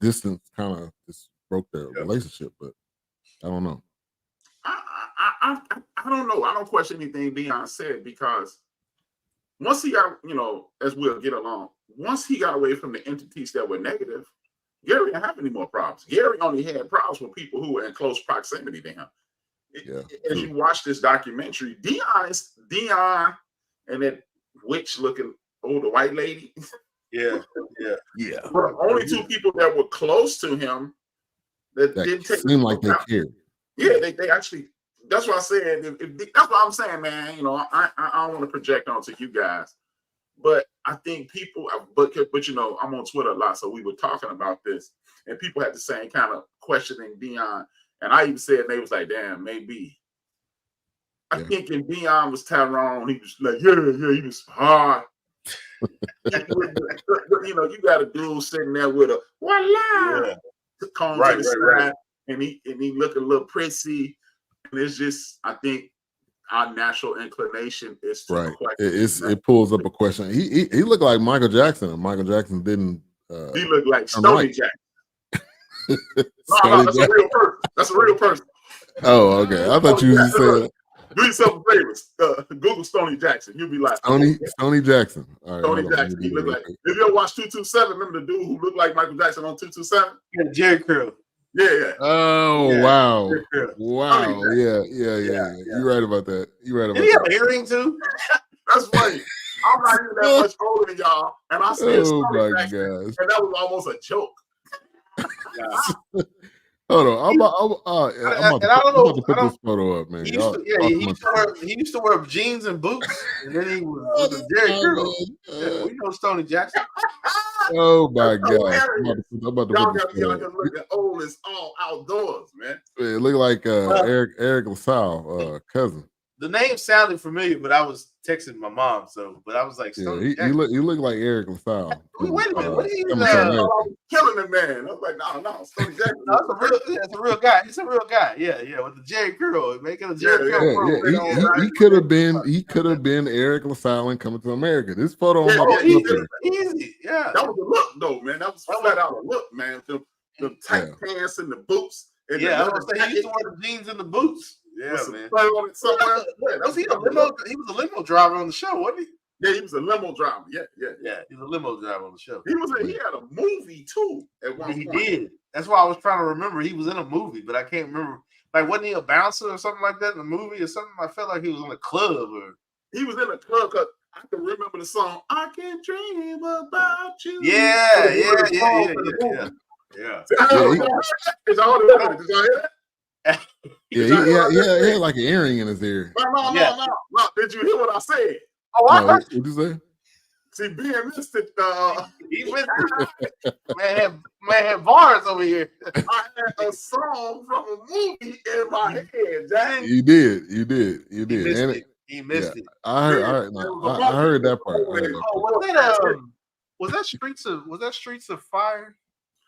distance kind of just broke their relationship, but I don't know. I don't know. I don't question anything Deion said because once he got, as we'll get along, once he got away from the entities that were negative, Gary didn't have any more problems. Gary only had problems with people who were in close proximity to him. As you watch this documentary, Deion and that witch-looking older white lady. Yeah. Were the only two people that were close to him that didn't seem like they cared. Yeah, they actually. That's what I said. That's what I'm saying, man. I don't want to project onto you guys, but I think people. But I'm on Twitter a lot, so we were talking about this, and people had the same kind of questioning Deion, and I even said they was like, "Damn, maybe." I think if Deion was Tyrone, he was like, he was hard. You got a dude sitting there with a voila, comb to the side, and he look a little prissy. And it's just, I think our natural inclination is to question. It pulls up a question. He looked like Michael Jackson, and Michael Jackson didn't. He looked like Stony Jackson. No, that's a real person. That's a real person. Oh, okay. I thought you said. Do yourself a favor. Google Stony Jackson. You'll be like Stony Jackson. All right, Stony Jackson. He looked like. If you ever watch 227, remember the dude who looked like Michael Jackson on 227? Yeah, Jerry Curl. Yeah. Oh, yeah. Wow. Yeah. You're right about that. Did he have an earring too? That's funny. I'm not even that much older than y'all, and I said Stony Jackson, gosh. and that was almost a joke. Hold on, I'm about to put this photo up, man. He used to wear jeans and boots, and then he was Jerry Curl. Yeah, we know Stony Jackson. Oh my God! I'm about to y'all got to be out here looking old as all outdoors, man. It looked like Eric LaSalle, cousin. The name sounded familiar, but I was texting my mom, but I was like, he looked like Eric LaSalle. Wait a minute, what are you killing the man? I was like, no, Stony Jackson. That's a real guy. He's a real guy. Yeah, with the Jerry Curl, making a Jerry Curl. He could have been Eric LaSalle and Coming to America. This photo, easy. Yeah, that was a look though, man. That was flat out a look, man. The tight pants and the boots. And I was saying he used to wear the jeans and the boots. Yeah, man. On it somewhere. Was he a limo? He was a limo driver on the show, wasn't he? Yeah, he was a limo driver. Yeah. He was a limo driver on the show. He had a movie too at one point. He did. That's why I was trying to remember. He was in a movie, but I can't remember. Like, wasn't he a bouncer or something like that in the movie or something? I felt like he was in a club or. He was in a club because I can remember the song "I Can Dream About You." Yeah. Did y'all hear that? He had like an earring in his ear. No. Did you hear what I said? Oh, I heard you. What'd you say? See, being missed it. He missed it. Man had bars over here. I had a song from a movie in my head, Jack. You did. He missed it. I heard that part. Was that Streets of Fire?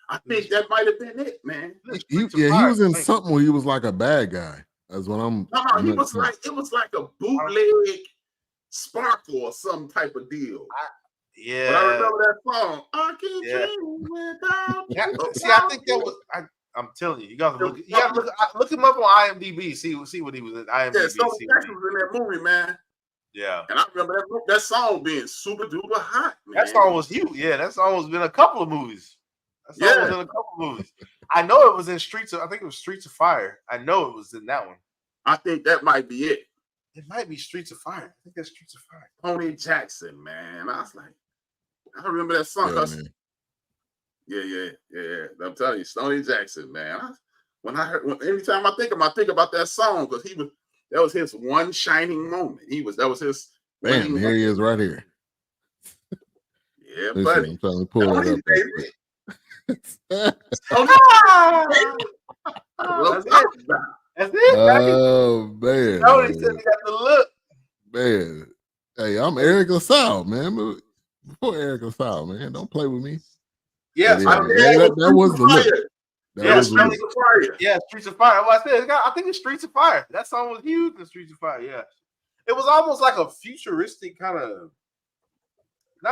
I think that might have been it, man. He was in something where he was like a bad guy. That's what I'm. No, it was like a bootleg Sparkle or some type of deal. But I remember that song. I can dream without. See, I think that was. I'm telling you, you gotta look him up on IMDb. See what he was in IMDb. Yeah, Stony Jackson was in that movie, man. Yeah, and I remember that song being super duper hot. Man. That song was huge. Yeah, that song was in a couple of movies. I know it was in I think it was Streets of Fire. I know it was in that one. I think that might be it. It might be Streets of Fire. I think that's Streets of Fire. Tony Jackson, man. I was like, I remember that song. Yeah. I'm telling you, Stony Jackson, man. Anytime I think about that song, because that was his one shining moment. That was his. Man, here he is right here. Yeah, buddy. I'm trying to pull it up. That's it. Oh man! Nobody said he got the look. Man, hey, I'm Eric LaSalle, man. Before Eric LaSalle, man, don't play with me. Yes, that was the look. Streets of Fire. Yeah, Streets of Fire. Well, I think it's Streets of Fire. That song was huge in Streets of Fire. Yeah, it was almost like a futuristic kind of.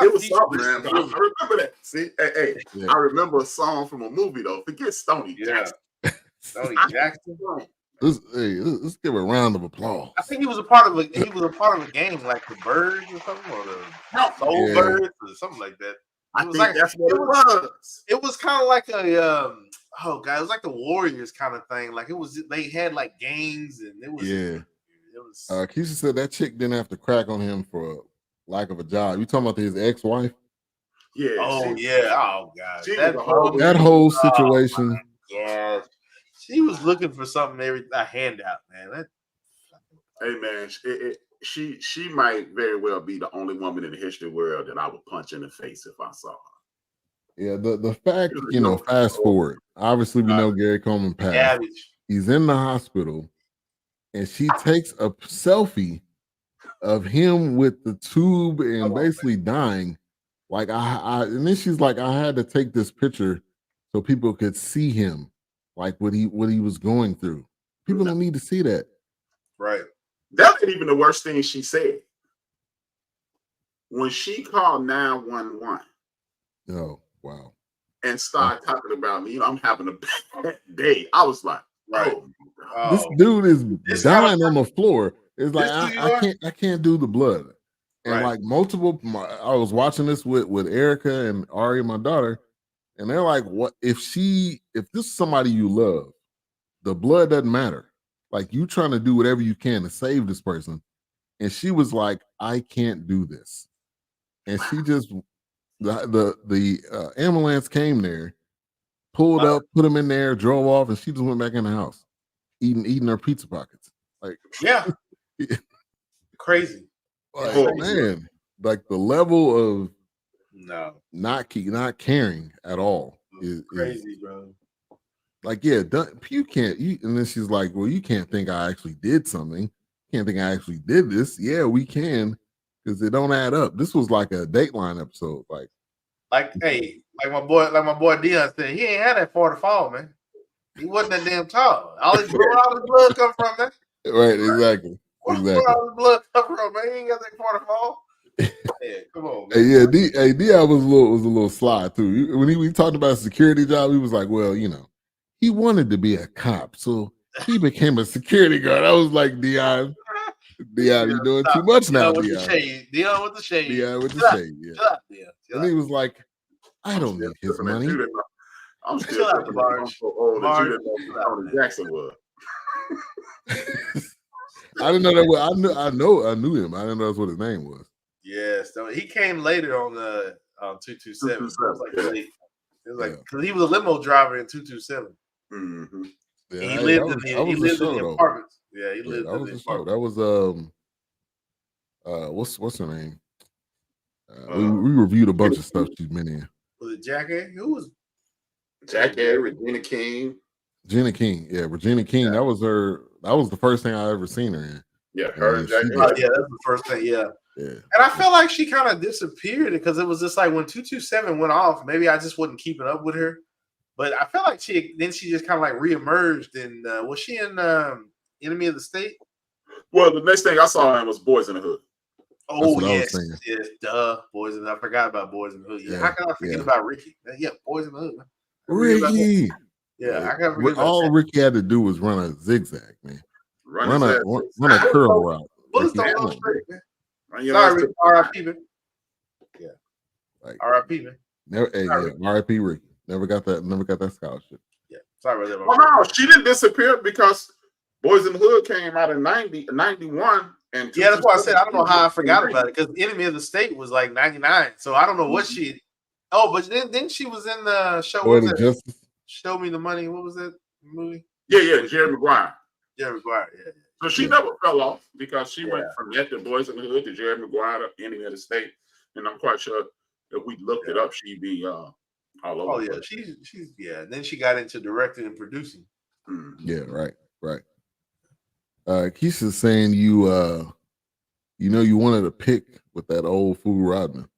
It was something, man. I remember that. See, hey, I remember a song from a movie though. Forget Stony Jackson. Stony Jackson. Let's give a round of applause. I think he was a part of a game like the Birds or something, or the Soul Birds or something like that. I think that's what it was. It was kind of like a it was like the Warriors kind of thing. Like they had like gangs and it was. Keisha said that chick didn't have to crack on him for lack of a job. You talking about his ex-wife? Yeah. Oh God. That whole situation. Yeah. She was looking for something, a handout, man. Hey man, she might very well be the only woman in the history of the world that I would punch in the face if I saw her. Yeah, the fact, fast forward. Obviously, we know Gary Coleman passed. Savage. He's in the hospital, and she takes a selfie of him with the tube and basically dying. Like and then she's like, I had to take this picture so people could see him, like what he was going through. People don't need to see that. Right. That ain't even the worst thing she said. When she called 911. Oh, wow. And started talking about me, I'm having a bad day. I was like, this dude is dying on the floor. It's like I can't do the blood. And like I was watching this with Erica and Ari, my daughter, and they're like, what if this is somebody you love, the blood doesn't matter. Like you trying to do whatever you can to save this person. And she was like, I can't do this. And she just the ambulance came there, pulled up, put him in there, drove off, and she just went back in the house, eating her pizza pockets. Like crazy. Like, man, like the level of not caring at all is crazy, bro. Like, you can't. And then she's like, well, you can't think I actually did something. Can't think I actually did this. Yeah, we can, because it don't add up. This was like a Dateline episode. Like my boy Dion said, he ain't had that far to fall, man. He wasn't that damn tall. All his blood come from, man. Right, exactly. Where all his blood come from, man? He ain't got that far to fall. Yeah, come on, man. Dion was a little sly too. When he talked about a security job, he was like, well, he wanted to be a cop, so he became a security guard. I was like, Dion, you're doing too much now, Dion. Dion with the shade. Dion with the shade, yeah. And he was like, I don't need his money. I'm still at the bar. So old that you didn't know who Tony Jackson was. I didn't know that. I knew him. I didn't know that's what his name was. Yes, he came later on the 227. It was like because he was a limo driver in 227. Mm-hmm. Yeah, he lived in the apartments. Yeah, he lived in the apartment. That was what's her name? We reviewed a bunch of stuff she's been in. Was it Jackie? Who was Jackie? Regina King. Regina King, yeah, Regina King. That was her. That was the first thing I ever seen her in. Yeah, her and Jackie. That's the first thing. Yeah. And I felt like she kind of disappeared because it was just like when 227 went off. Maybe I just wasn't keeping up with her, but I felt like she just kind of like reemerged. And was she in Enemy of the State? Well, the next thing I saw him was Boys in the Hood. Oh yes, duh, Boys in the Hood. I forgot about Boys in the Hood. Yeah, how can I forget about Ricky? Yeah, Boys in the Hood. Man. Ricky. Yeah, I can't forget about all that. Ricky had to do was run a zigzag, man. Run a curl route. Bullets don't go straight, man. Sorry, R.I.P. man. Yeah, like R.I.P. man. R.I.P. Ricky. Never got that scholarship. Yeah, sorry about that. Well, no, she didn't disappear because Boys in the Hood came out in 91. And that's why I said I don't know how I forgot about it because Enemy of the State was like 99. So I don't know what she. Oh, but then she was in the show. Show Me the Money. What was that movie? Yeah, Jerry Maguire. Jerry Maguire. Yeah. So she never fell off because she went from that to Boys in the Hood to Jerry Maguire to Enemy of the State, and I'm quite sure if we looked it up, she'd be all over. Oh yeah, she's And then she got into directing and producing. Mm-hmm. Yeah, right. Keisha's saying you wanted a pick with that old fool Rodman.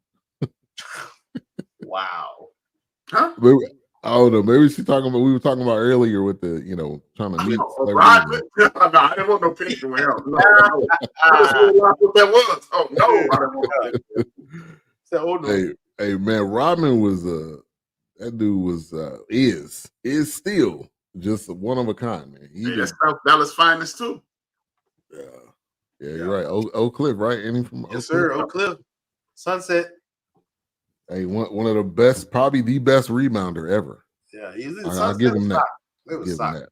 Wow. Huh? Maybe, I don't know. Maybe we were talking about earlier with the, trying to meet. Rodman. No, I didn't want no picture with him. No. What that was. Oh no, I didn't want that. Hey man, Rodman was that dude was is still just one of a kind, man. He That's just, South Dallas finest too. yeah, you're right. Oak Cliff, right? Any from Oak Yes, Cliff? sir. Oak Cliff, Sunset. Hey, one of the best, probably the best rebounder ever. Yeah, he's in I'll Sunset. give him that. It was Give him sock. that.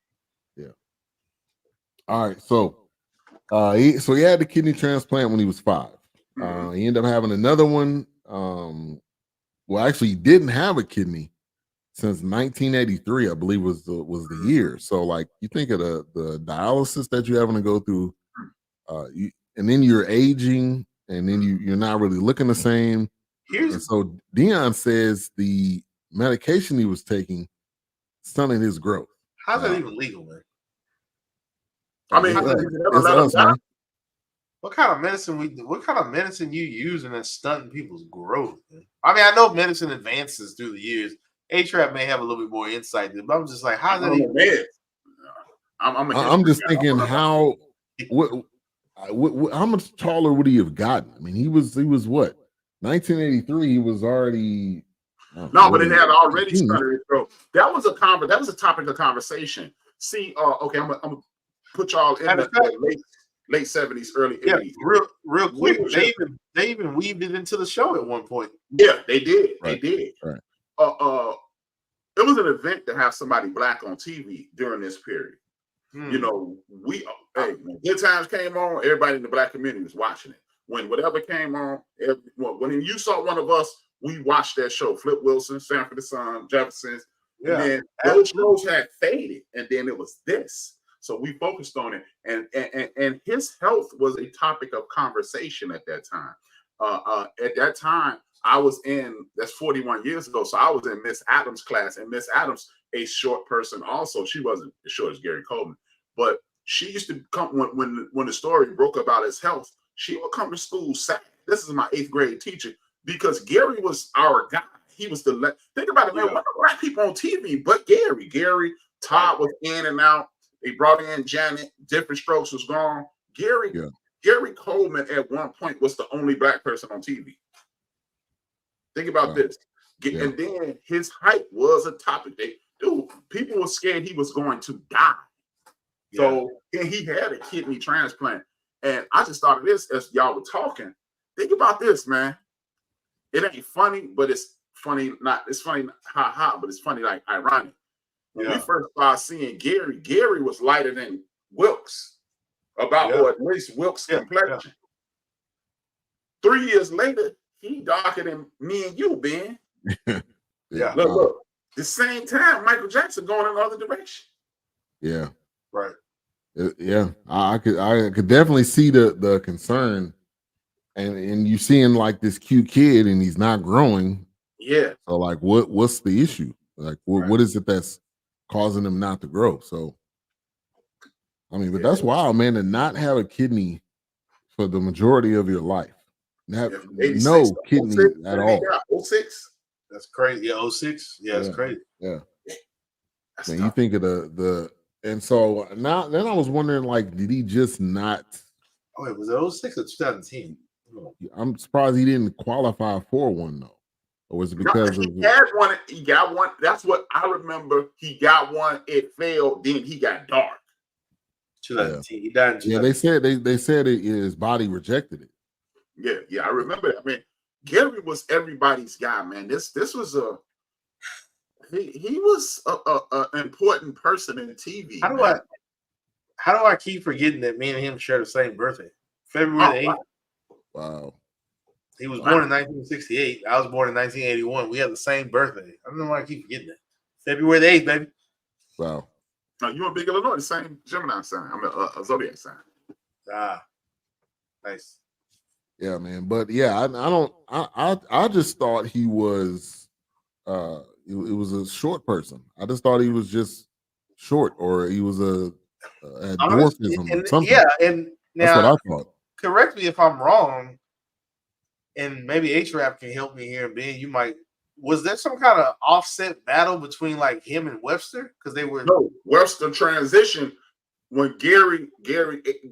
Yeah. All right, so he had the kidney transplant when he was 5. He ended up having another one. Well, actually, he didn't have a kidney since 1983, I believe was the year. So, like, you think of the dialysis that you're having to go through, and then you're aging, and then you're not really looking the same. And so Dion says the medication he was taking stunted his growth. How's that even legal, man? I mean, it's us, man. What kind of medicine you using that's stunting people's growth, man? I mean, I know medicine advances through the years. A-Trap may have a little bit more insight, but I'm just like, how's that even? I'm just thinking how much taller would he have gotten? I mean, he was what? 1983, he was already but it had already started. So that was a topic of conversation. See, okay, I'm gonna put y'all in the late 70s, early 80s. Real quick. They even weaved it into the show at one point. Yeah, they did. Right. They did. Right. It was an event to have somebody black on TV during this period. You know, when Good Times came on, everybody in the black community was watching it. When whatever came on, when you saw one of us, we watched that show. Flip Wilson, Sanford and Son, Jefferson's. Yeah, and then those shows had faded, and then it was this. So we focused on it, and his health was a topic of conversation at that time. At that time, I was that's 41 years ago, so I was in Miss Adams' class, and Miss Adams, a short person also. She wasn't as short as Gary Coleman, but she used to come when the story broke about his health. She would come to school sad. This is my 8th grade teacher, because Gary was our guy. He was think about it, man. What are black people on TV but Gary? Gary, Todd was in and out. They brought in Janet. Diff'rent Strokes was gone. Gary Coleman at one point was the only black person on TV. Think about this. And then his height was a topic. People were scared he was going to die. So and he had a kidney transplant. And I just thought of this as y'all were talking. Think about this, man. It ain't funny, but it's funny. It's funny, but it's funny, like ironic. When we first started seeing Gary was lighter than Wilkes, or at least Wilkes' complexion. 3 years later, he darker than me and you, Ben. Look. The same time, Michael Jackson going in the other direction. Yeah. Right. Yeah. I could definitely see the concern. And you seeing like this cute kid and he's not growing. Yeah. So like what's the issue? Like what is it that's causing him not to grow? So I mean, but that's wild, man, to not have a kidney for the majority of your life. No kidney 06, at all. 06. That's crazy. Yeah, 06. Yeah, it's crazy. Yeah. Man, you think of the and so now then I was wondering, like, did he just not? Oh, it was 06 or 2010. I'm surprised he didn't qualify for one though. Or was it because he had one? He got one. That's what I remember. He got one. It failed. Then he got dark. 2010. He died in 2010. Yeah, they said his body rejected it. Yeah, I remember that. I mean, Gary was everybody's guy, man. This was he was a important person in TV. How do I keep forgetting that me and him share the same birthday? February 8th. Wow. He was born in 1968. I was born in 1981. We have the same birthday. I don't know why I keep forgetting that. February 8th, baby. Wow. No, you in Big Illinois, the same Gemini sign. I'm a zodiac sign. Nice. Yeah, man. But yeah, I just thought he was it was a short person. I just thought he was just short, or he was a dwarfism or something. Yeah, and now, that's what I thought. Correct me if I'm wrong, and maybe A-Trap can help me here. Ben, you might. Was there some kind of offset battle between like him and Webster? Because they were Webster transition when Gary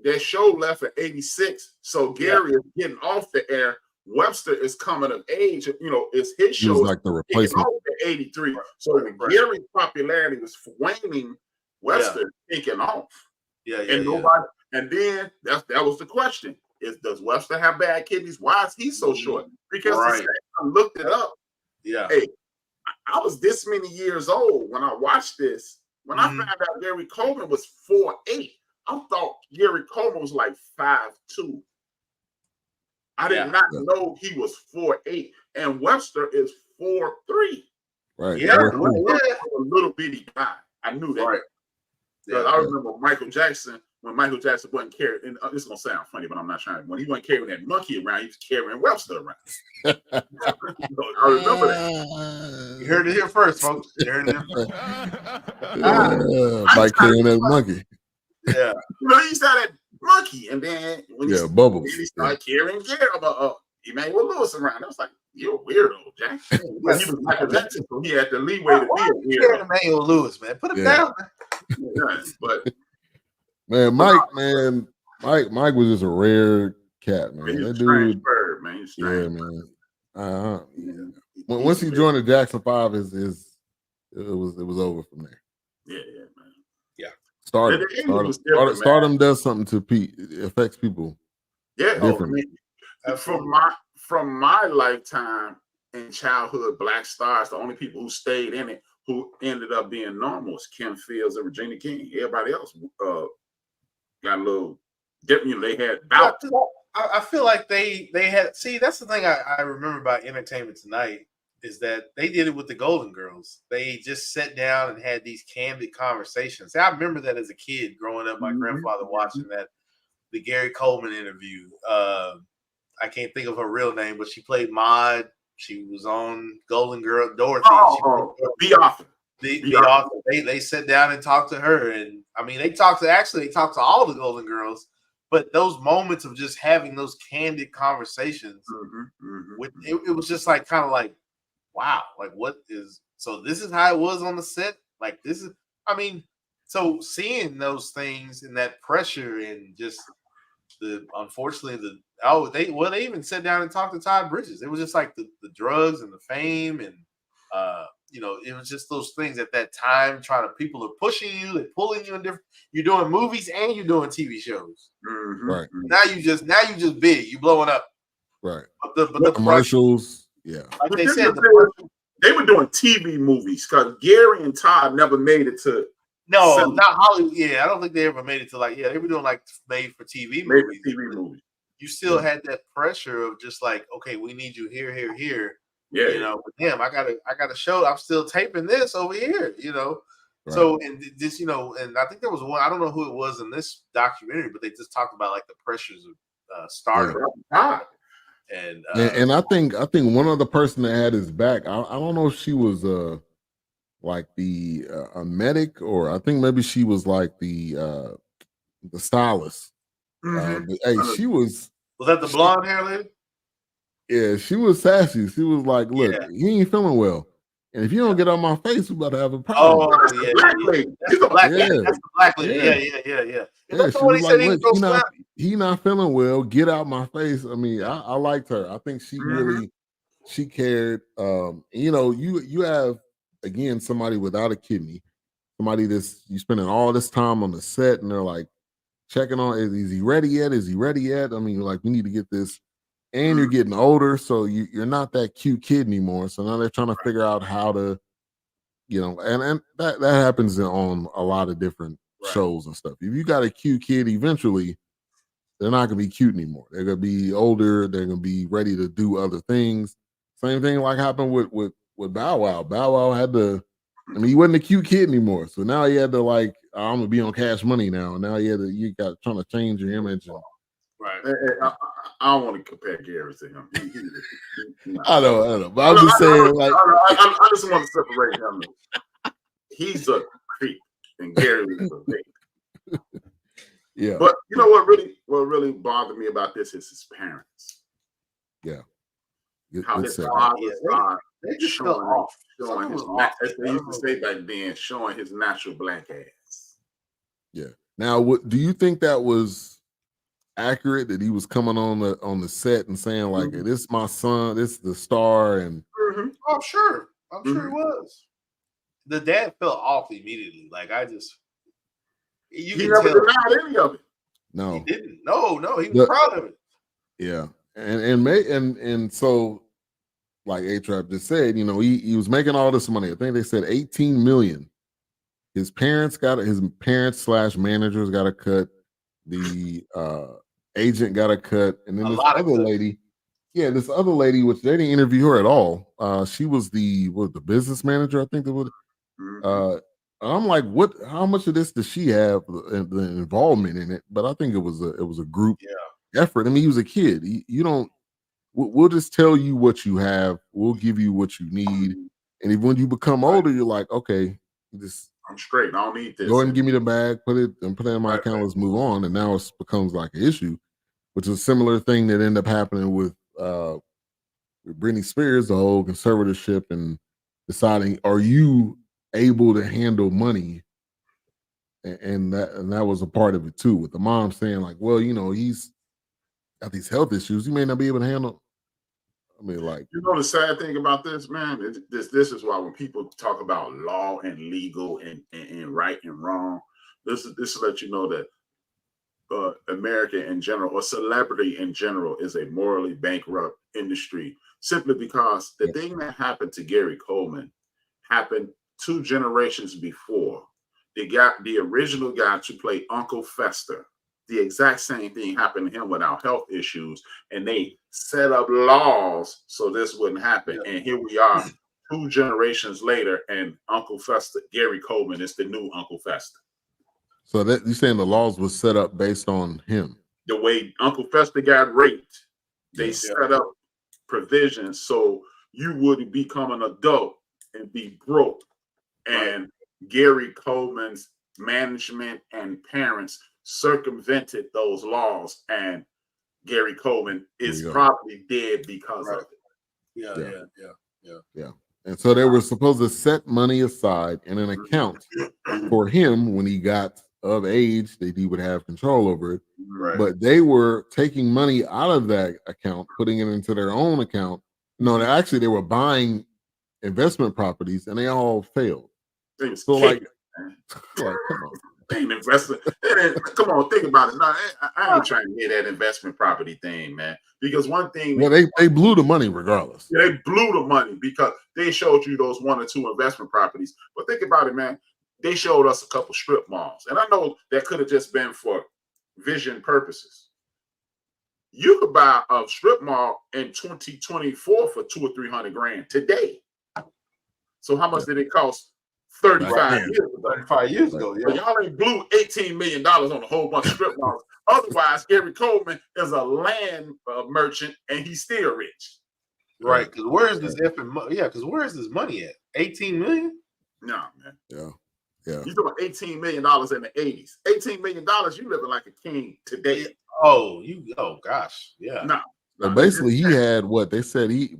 that show left at 86. So Gary is getting off the air. Webster is coming of age. You know, it's his show. Like the replacement. Off at 83. So Gary's popularity was waning. Webster taking off. And nobody. And then that was the question: does Webster have bad kidneys? Why is he so short? Because I looked it up. Yeah. Hey, I was this many years old when I watched this. When I found out Gary Coleman was 4'8", I thought Gary Coleman was like 5'2". I did not know he was 4'8", and Webster is 4'3". Right. Yeah. A little bitty guy. I knew that. Right. Because I remember Michael Jackson, when Michael Jackson wasn't carrying, and this is going to sound funny, but I'm not trying to, when he wasn't carrying that monkey around, he was carrying Webster around. I remember that. You heard it here first, folks. You heard it here first. By carrying that monkey. Yeah. You know, he used to have that monkey, and then when Bubbles. he started carrying Emmanuel Lewis around. I was like, you're a weirdo, Jack. But he was Michael Jackson, so he had the leeway to be a weirdo. Emmanuel Lewis, man. Put him down, man. But man, Mike was just a rare cat, man. He's that dude, bird, man. He's strange. Man. Once he joined the Jackson 5, it was over from there. Yeah, man. Yeah. Stardom does something to it affects people. Yeah, differently. From my lifetime in childhood, Black Stars, the only people who stayed in it who ended up being normal was Kim Fields and Regina King. Everybody else got a little different. You know, they had bouts. I feel like they had. See, that's the thing I remember about Entertainment Tonight is that they did it with the Golden Girls. They just sat down and had these candid conversations. See, I remember that as a kid growing up. My grandfather watching the Gary Coleman interview. I can't think of her real name, but she played Maude. She was on Golden Girl, Dorothy. The author. The author. They sat down and talked to her, and I mean, they talked to all the Golden Girls. But those moments of just having those candid conversations, it was just like kind of like, wow, like this is how it was on the set. Like this is, I mean, so seeing those things and that pressure and just they even sat down and talked to Todd Bridges. It was just like the drugs and the fame and it was just those things at that time. People are pushing you, they're pulling you in different. You're doing movies and you're doing TV shows. Right now, you just big. You blowing up. Right. But the commercials, like they said, they were doing TV movies because Gary and Todd never made it to. No, not Hollywood. Yeah, I don't think they ever made it to they were doing like made for TV movies. You still had that pressure of just like, okay, we need you here. Yeah, but damn, I gotta show. I'm still taping this over here. Right. So and this, and I think there was one. I don't know who it was in this documentary, but they just talked about like the pressures of stardom. Yeah. And I think one other person that had his back. I don't know if she was like a medic, or I think maybe she was like the stylist. She was that the blonde hair lady? Yeah, she was sassy. She was like, "Look, he ain't feeling well, and if you don't get on my face, we about to have a problem." Oh, that's the black lady. That's the black lady. Yeah. Yeah, she was like, "Look, he not feeling well. Get out my face." I mean, I liked her. I think she really she cared. You have again somebody without a kidney, somebody that's you spending all this time on the set, and they're like checking on, is he ready yet? Is he ready yet? I mean, like, we need to get this. And you're getting older, so you're not that cute kid anymore. So now they're trying to figure out how to, and that happens on a lot of different shows and stuff. If you got a cute kid, eventually they're not gonna be cute anymore. They're gonna be older. They're gonna be ready to do other things. Same thing like happened with Bow Wow. Bow Wow had to. I mean, he wasn't a cute kid anymore. So now he had to like, I'm gonna be on Cash Money now. And now you got trying to change your image. I don't want to compare Gary to him. I know. But I'm just saying, like, I just want to separate him. He's a creep, and Gary is a baby. Yeah. But you know what really bothered me about this is his parents. Yeah. How his fathers are showing his, as they used to say back then, showing his natural black ass. Yeah. Now, do you think that was accurate, that he was coming on the set and saying like, this is my son, this is the star? And I'm sure he was. The dad fell off immediately. Like, You He can never tell denied any of it. he No. didn't. No, he was proud of it. Yeah. And so like A-Trap just said, you know, he was making all this money. I think they said 18 million. His parents slash managers got a cut. The agent got a cut, and then A this lot of other cuts. lady, this other lady, which they didn't interview her at all. She was the business manager, I think. I'm like, what? How much of this does she have the involvement in it? But I think it was a group effort. I mean, he was a kid. You don't. We'll just tell you what you have. We'll give you what you need, and if when you become older, you're like, okay, just I'm straight. I don't need this. go ahead and give me the bag, put it in my account. Let's move on. And now it becomes like an issue, which is a similar thing that ended up happening with Britney Spears, the whole conservatorship and deciding, are you able to handle money? And that was a part of it too, with the mom saying like, well, you know, he's got these health issues. He may not be able to handle. I mean, like, you know, the sad thing about this, man, this is why when people talk about law and legal and right and wrong, this will let you know that America in general, or celebrity in general, is a morally bankrupt industry, simply because the thing that happened to Gary Coleman happened 2 generations before. The original guy to play Uncle Fester, the exact same thing happened to him without health issues, and they set up laws so this wouldn't happen. And here we are 2 generations later, and Uncle Fester, Gary Coleman, is the new Uncle Fester. So that you're saying the laws was set up based on him? The way Uncle Fester got raped, they set up provisions so you wouldn't become an adult and be broke. And Gary Coleman's management and parents circumvented those laws, and Gary Coleman is probably dead because of it. Yeah. And so they were supposed to set money aside in an account for him when he got of age that he would have control over it. But they were taking money out of that account, putting it into their own account. No, they were buying investment properties, and they all failed. So like come on. They ain't investing. Come on, think about it. No, I ain't trying to hear that investment property thing, man. Because one thing, they blew the money regardless. Yeah, they blew the money because they showed you those 1 or 2 investment properties. But think about it, man. They showed us a couple strip malls, and I know that could have just been for vision purposes. You could buy a strip mall in 2024 for $200 or $300 grand today. So how much did it cost 35 years ago? 35 years ago, But y'all ain't blew $18 million on a whole bunch of strip malls. Otherwise, Gary Coleman is a land merchant, and he's still rich. Right? Because where is this because where is this money at? 18 million? No, man. Yeah. You talking about $18 million in the 80s. $18 million, you living like a king today. Oh gosh. Yeah. No. So basically, he had what they said. He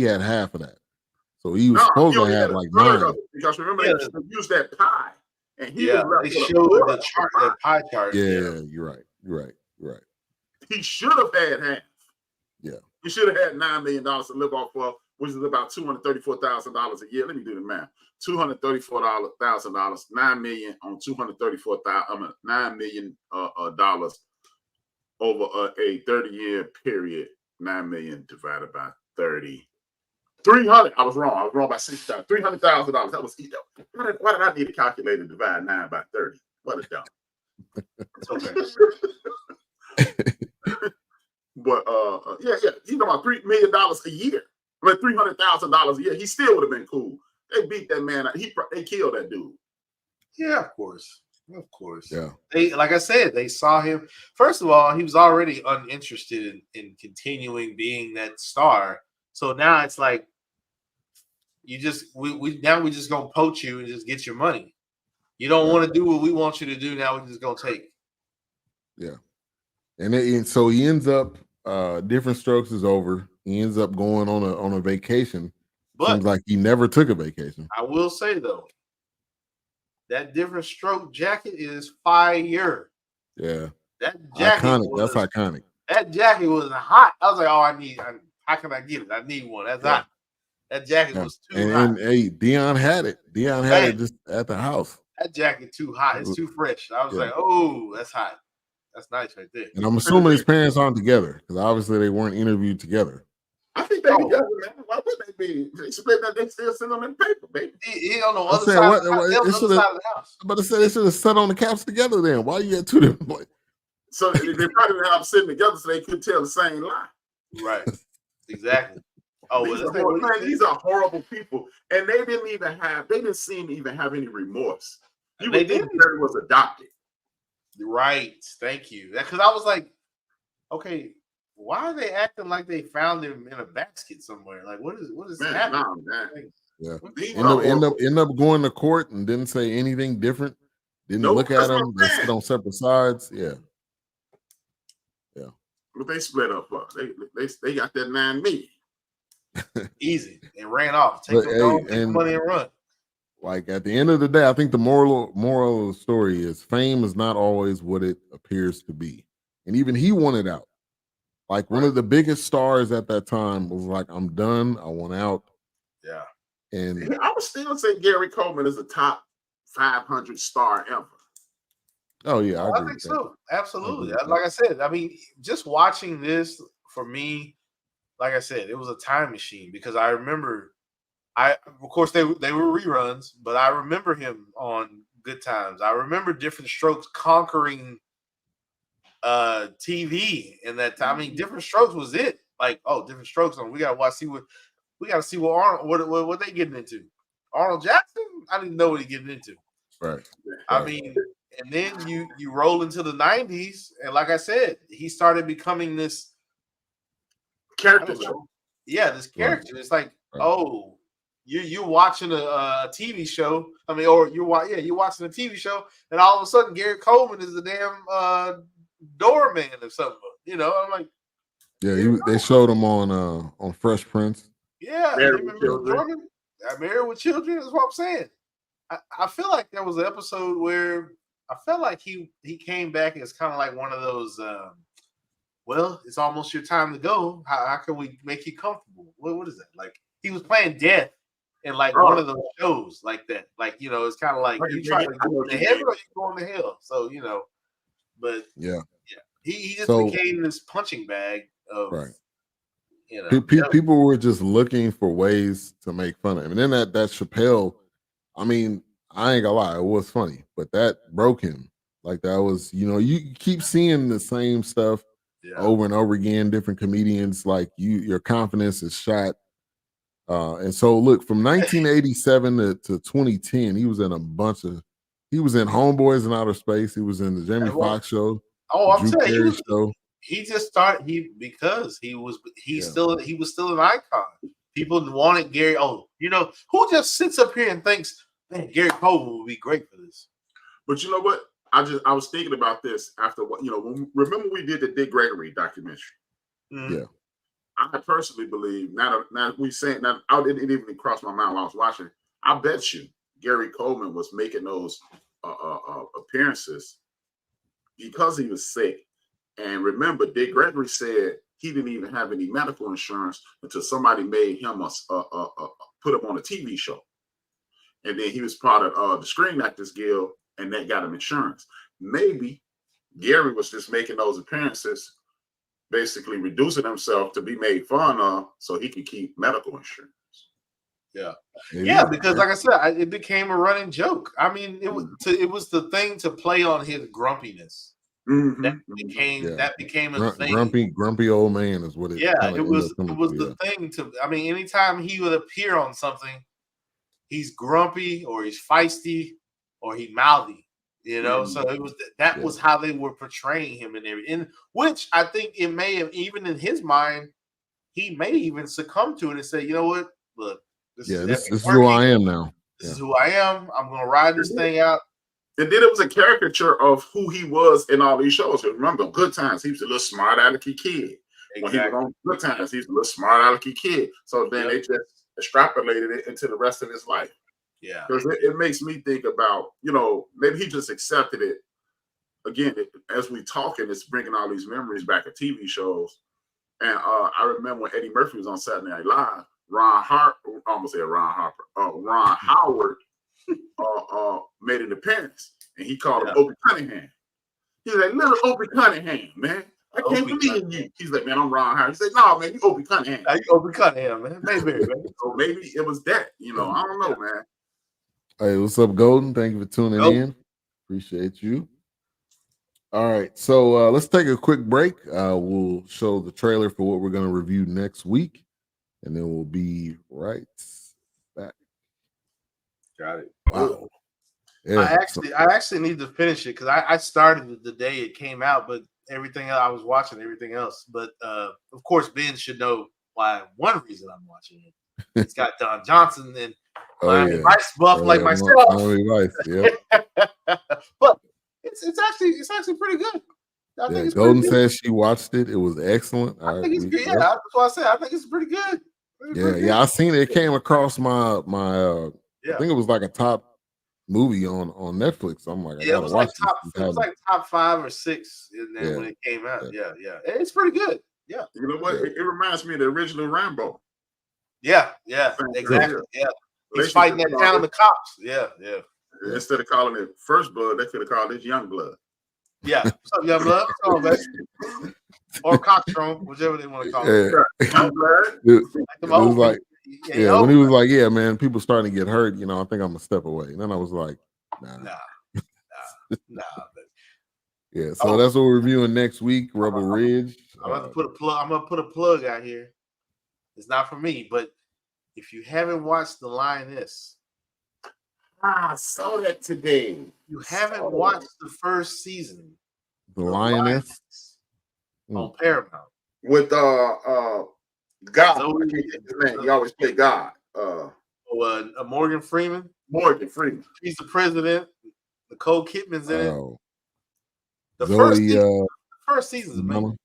had half of that. So he was supposed to have like 9. Because remember, they used that pie, and he they showed the chart, that pie chart. Yeah, you're right. He should have had half. Yeah, he should have had $9 million to live off of, which is about $234,000 a year. Let me do the math. $234,000, 9 million on $234,000, $9 million dollars over a 30-year period. 9 million divided by 30. 300. I was wrong by $6,000. $300,000. That was why did I need a calculator to divide 9 by 30? What a dumb. But he's about $3 million a year. I mean, $300,000 a year. He still would have been cool. They beat that man. They killed that dude. Yeah, of course. Yeah. They, like I said, they saw him. First of all, he was already uninterested in continuing being that star. So now it's like we just gonna poach you and just get your money. You don't want to do what we want you to do. Now we're just gonna take. Yeah. And so he ends up Diff'rent Strokes is over. He ends up going on a vacation. But seems like he never took a vacation. I will say though, that Diff'rent Stroke jacket is fire. Yeah. That jacket iconic. That's iconic. That jacket was hot. I was like, oh, how can I get it? I need one. That's hot. That jacket was too hot. And hey, Dion had it. Dion had it just at the house. That jacket too hot. It's too fresh. I was Yeah. like, oh, that's hot. That's nice right there. And I'm assuming his parents aren't together because obviously they weren't interviewed together. I think they together, man. Why would they be? They split that. They still sitting on the paper, baby. He on the I'm other saying, side. what- Of the house. what- They on the it other should've- side of the house. But I said they should have sat on the couch together then. Why you got two different places? So they probably didn't have them sitting together so they could tell the same lie. Right. Exactly. Oh, well, these are horrible people, and they didn't seem to even have any remorse. You They would think didn't. Gary was adopted. Right. Thank you. Because I was like, okay, why are they acting like they found him in a basket somewhere? Like, what is Man, happening? no, man. Yeah. These End are up horrible. going to court and didn't say anything different. Didn't Nope, look at that's what him. I'm They saying. sit on separate sides. Yeah. But they split up. They got that 9 million. Easy. And ran off. Take But, the hey, dog, take the and- money and run. Like at the end of the day, I think the moral of the story is fame is not always what it appears to be. And even he wanted out. Like one of the biggest stars at that time was like, I'm done. I want out. Yeah. And I would still say Gary Coleman is a top 500 star ever. oh yeah, I I agree think with that. so. Absolutely. with that. Like I said, I mean, just watching this for me, like I said, it was a time machine because I remember, of course they were reruns, but I remember him on Good Times. I remember Diff'rent Strokes conquering TV in that time. I mean, Diff'rent Strokes was it. Like, oh, Diff'rent Strokes, and we gotta see what Arnold what they getting into. Arnold Jackson, I didn't know what he getting into. Right. I mean, and then you roll into the 90s, and like I said, he started becoming this Character. this character. It's like, Right. oh, you're watching a TV show. I mean, or you're watching a TV show, and all of a sudden Gary Coleman is the damn doorman or something. You know, I'm like, Yeah, they showed him on Fresh Prince. yeah, Married with remember Children. Jordan? Married with Children is what I'm saying. I feel like there was an episode where I felt like he came back as kind of like one of those. Well, it's almost your time to go. How can we make you comfortable? What is that? Like he was playing death in like one of those shows like that. Like it's kind of like you try to go to heaven or you going to hell. So but Yeah. he just So- became this punching bag of Right. People. People were just looking for ways to make fun of him. And then that Chappelle, I mean, I ain't gonna lie, it was funny, but that broke him. Like that was, you keep seeing the same stuff over and over again, different comedians, like your confidence is shot. And so look, from 1987 to 2010, he was in Homeboys in Outer Space, he was in the Jamie Foxx show, Oh, I'm Drew telling you, Carey show. he just started because he was still an icon. People wanted Gary. Oh, who just sits up here and thinks, man, Gary Coleman would be great for this. But you know what? I was thinking about this after what remember we did the Dick Gregory documentary. Mm-hmm. Yeah. I personally believe now we saying that I didn't even cross my mind while I was watching. I bet you Gary Coleman was making those appearances because he was sick. And remember, Dick Gregory said he didn't even have any medical insurance until somebody made him put him on a TV show. And then he was part of the Screen Actors Guild, and that got him insurance. Maybe Gary was just making those appearances, basically reducing himself to be made fun of so he could keep medical insurance. Yeah. Maybe. Yeah, because like I said, it became a running joke. I mean, it was the thing to play on his grumpiness. Mm-hmm. That became a thing. Grumpy old man is what it. Yeah, it was the thing to. I mean, anytime he would appear on something, he's grumpy or he's feisty or he mouthy. So it was that was how they were portraying him and everything. Which I think it may have, even in his mind, he may even succumb to it and say, you know what, look, this is who I am now. This is who I am. I'm gonna ride this thing out. And then it was a caricature of who he was in all these shows. Remember, Good Times, he was a little smart alecky kid. Exactly. When he was on Good Times, he was a little smart alecky kid. So then they just extrapolated it into the rest of his life. Yeah. Because it makes me think about, maybe he just accepted it. Again, as we talking, it's bringing all these memories back of TV shows. And I remember when Eddie Murphy was on Saturday Night Live, Ron Howard made an appearance, and he called him Opie Cunningham. He's like, little Opie Cunningham, man. I can't believe in you. He's like, man, I'm Ron Howard. He said, no, man, you Opie Cunningham. You Opie Cunningham, man. Maybe, man. So maybe it was that. I don't know, man. Hey, what's up, Golden? Thank you for tuning in. Appreciate you. All right, so let's take a quick break. We'll show the trailer for what we're going to review next week, and then we'll be right back. Got it. Wow. Yeah, I actually need to finish it because I started it the day it came out, but everything else, I was watching everything else. But of course, Ben should know why. One reason I'm watching it. It's got Don Johnson and Miami Vice buff like myself. Miami Vice, yeah. But it's actually pretty good. I think it's Golden says she watched it. It was excellent. I think it's good. Yeah, that's what I said. I think it's pretty good. Yeah, I seen it. It came across my I think it was like a top movie on Netflix. I'm like, I gotta watch it was like top 5 or 6 when it came out. Yeah. It's pretty good. Yeah. You know what? It reminds me of the original Rambo. Yeah, exactly. Yeah. He's fighting that town of the cops. Yeah. Instead of calling it First Blood, they could have called it Young Blood. Yeah. What's up, Young Blood? Come on, baby. Or Cockstrom, whichever they want to call it. Young Blood. It was like, when he was like, yeah, man, people starting to get hurt, I think I'm gonna step away. And then I was like, nah. Yeah, so that's what we're reviewing next week, Rebel Ridge. I'm gonna put a plug out here. It's not for me, but if you haven't watched The Lioness, I saw that today. You haven't watched the first season. The Lioness on Paramount with God. He always play God. Morgan Freeman. He's the president. Nicole Kidman's in it. The first season's amazing.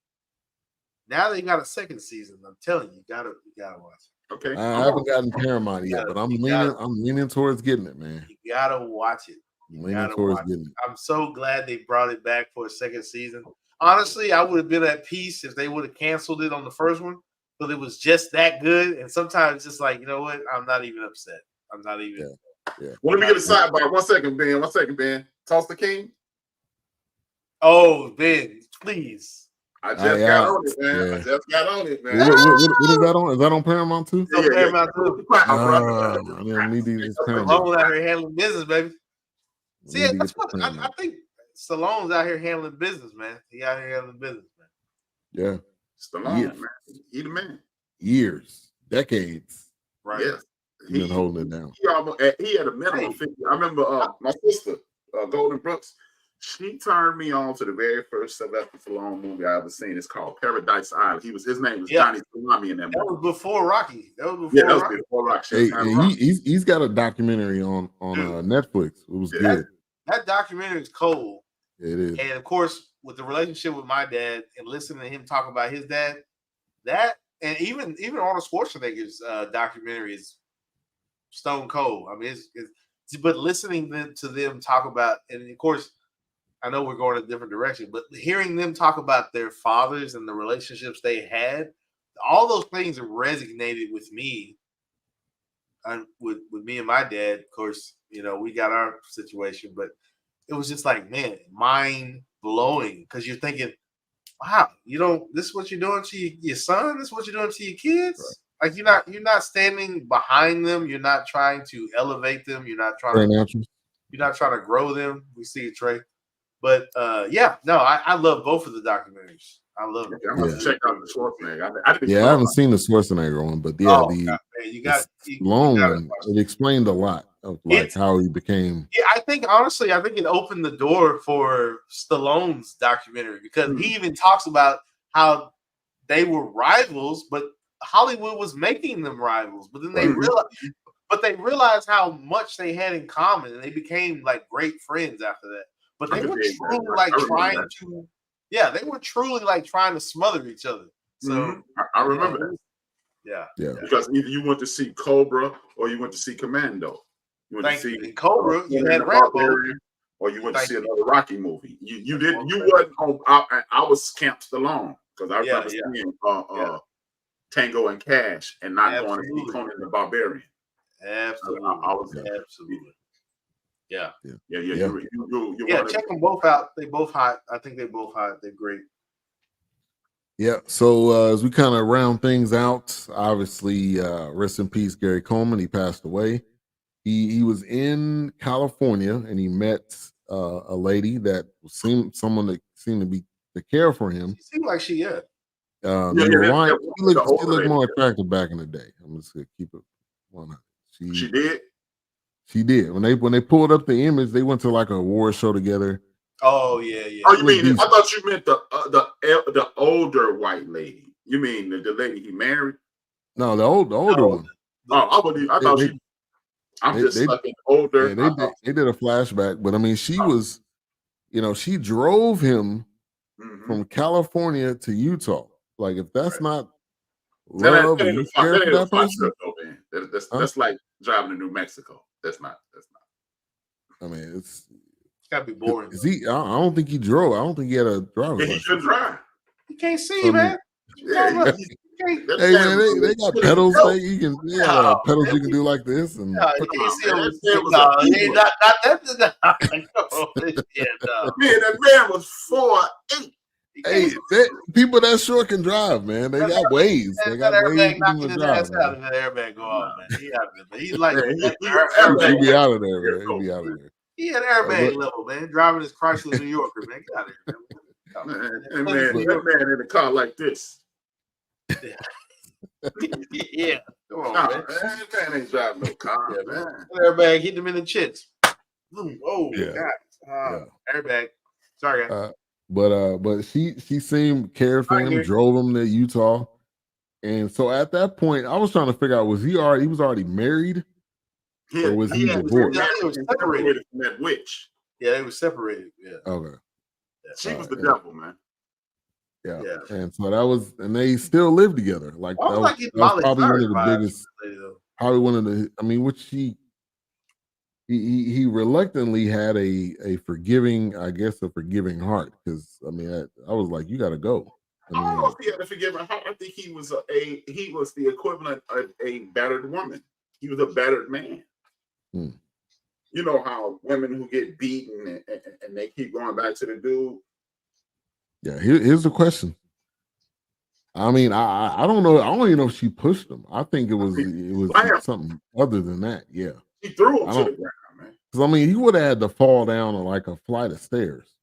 Now they got a second season. I'm telling you, you gotta watch it. Okay. I haven't gotten Paramount yet, but I'm leaning towards getting it, man. You gotta watch it. I'm so glad they brought it back for a second season. Honestly, I would have been at peace if they would have canceled it on the first one, but it was just that good. And sometimes it's just like, you know what? I'm not even upset. I'm not even. Yeah. Well, let me get a sidebar. 1 second, Ben. Toss the King. Oh, Ben, please. I just got on it, man. Yeah. I just got on it, man. What is that on? Is that on Paramount too? Yeah, Paramount too. I didn't need these Paramount. Stallone out here handling business, baby. See, that's what I think. Stallone's out here handling business, man. He out here handling business, man. Yeah. Stallone, man. He the man. Years, decades. Right. Yes. He's been holding it down. He had a minimum 50. I remember my sister, Golden Brooks, she turned me on to the very first Sylvester Stallone movie I ever seen. It's called Paradise Island. His name was Johnny Salami in that movie. That was before Rocky. That was before Rocky. He's got a documentary on Netflix. It was good. That documentary is cold. It is. And of course, with the relationship with my dad and listening to him talk about his dad, that and even Arnold Schwarzenegger's documentary is stone cold. I mean, but listening to them talk about, and of course, I know we're going in a different direction, but hearing them talk about their fathers and the relationships they had, all those things have resonated with me. And with me and my dad, of course, we got our situation, but it was just like, man, mind blowing, because you're thinking, wow, this is what you're doing to your son. This is what you're doing to your kids. Right. Like you're not standing behind them. You're not trying to elevate them. You're not trying to grow them. We see it, Trey. But I love both of the documentaries. I love it. I'm gonna check out the Schwarzenegger. I haven't seen the Schwarzenegger one, but long one. It explained a lot of how he became. Yeah, I think it opened the door for Stallone's documentary, because he even talks about how they were rivals, but Hollywood was making them rivals. But then they realized how much they had in common, and they became like great friends after that. But they were truly trying to smother each other. So I remember that. Yeah. Because either you went to see Cobra or you went to see Commando. You went to see Cobra. You had Rambo, or you went to see another Rocky movie. You didn't. You wasn't on. I was Camp Stallone, because I remember seeing Tango and Cash and not going to see Conan the Barbarian. Absolutely. I was absolutely. Yeah. You Check them both out. They both hot. I think they both hot. They're great. Yeah. So as we kind of round things out, obviously, rest in peace, Gary Coleman. He passed away. He was in California and he met a lady that someone that seemed to be to care for him. She seemed like you were right. She looked more attractive back in the day. I'm just gonna keep it 100. She did. She did. When they pulled up the image, they went to like a award show together. Oh yeah. Oh, you mean? I thought you meant the older white lady. You mean the lady he married? No, the older one. I thought she. I'm just fucking older. Yeah, they did a flashback, but I mean, she was, she drove him from California to Utah. Like, if that's not love, and you care for that person, that's like driving to New Mexico. That's not. I mean, it's gotta be boring. Is he? I don't think he drove. I don't think he had a driver's license. He couldn't drive. You can't see, man. Hey man, they got pedals. They got pedals you can do like this, and not that. Man, that man was 4'8". Hey, people that short can drive, man. They got ways. They got ways to drive. That airbag go off, man. He out there, but he's like he'll be out of there, man. He'll be out of there. He had airbag level, man. Driving his Chrysler New Yorker, man. Get out of here, man. That man in a car like this. Yeah. Come on, man. That man ain't driving no car, man. Airbag hit him in the chins. Oh, yeah. God. Airbag. Sorry, guys. But she seemed cared for him, drove him to Utah. And so at that point, I was trying to figure out, was he already married? Or was he divorced? They were separated from that witch. Yeah, they were separated. Yeah. Okay. She was the devil, man. Yeah. And so that was, and they still live together. Like that was probably one of the biggest, probably one of the, I mean, which he reluctantly had a forgiving, I guess, a forgiving heart. Because I mean, I was like, you got to go. I don't know if he had a forgiving heart. I think he was the equivalent of a battered woman. He was a battered man. You know how women who get beaten and they keep going back to the dude. Yeah, here's the question. I mean, I don't know. I don't even know if she pushed him. I think it was something other than that. Yeah, he threw him to the ground, man. Because I mean, he would have had to fall down on like a flight of stairs,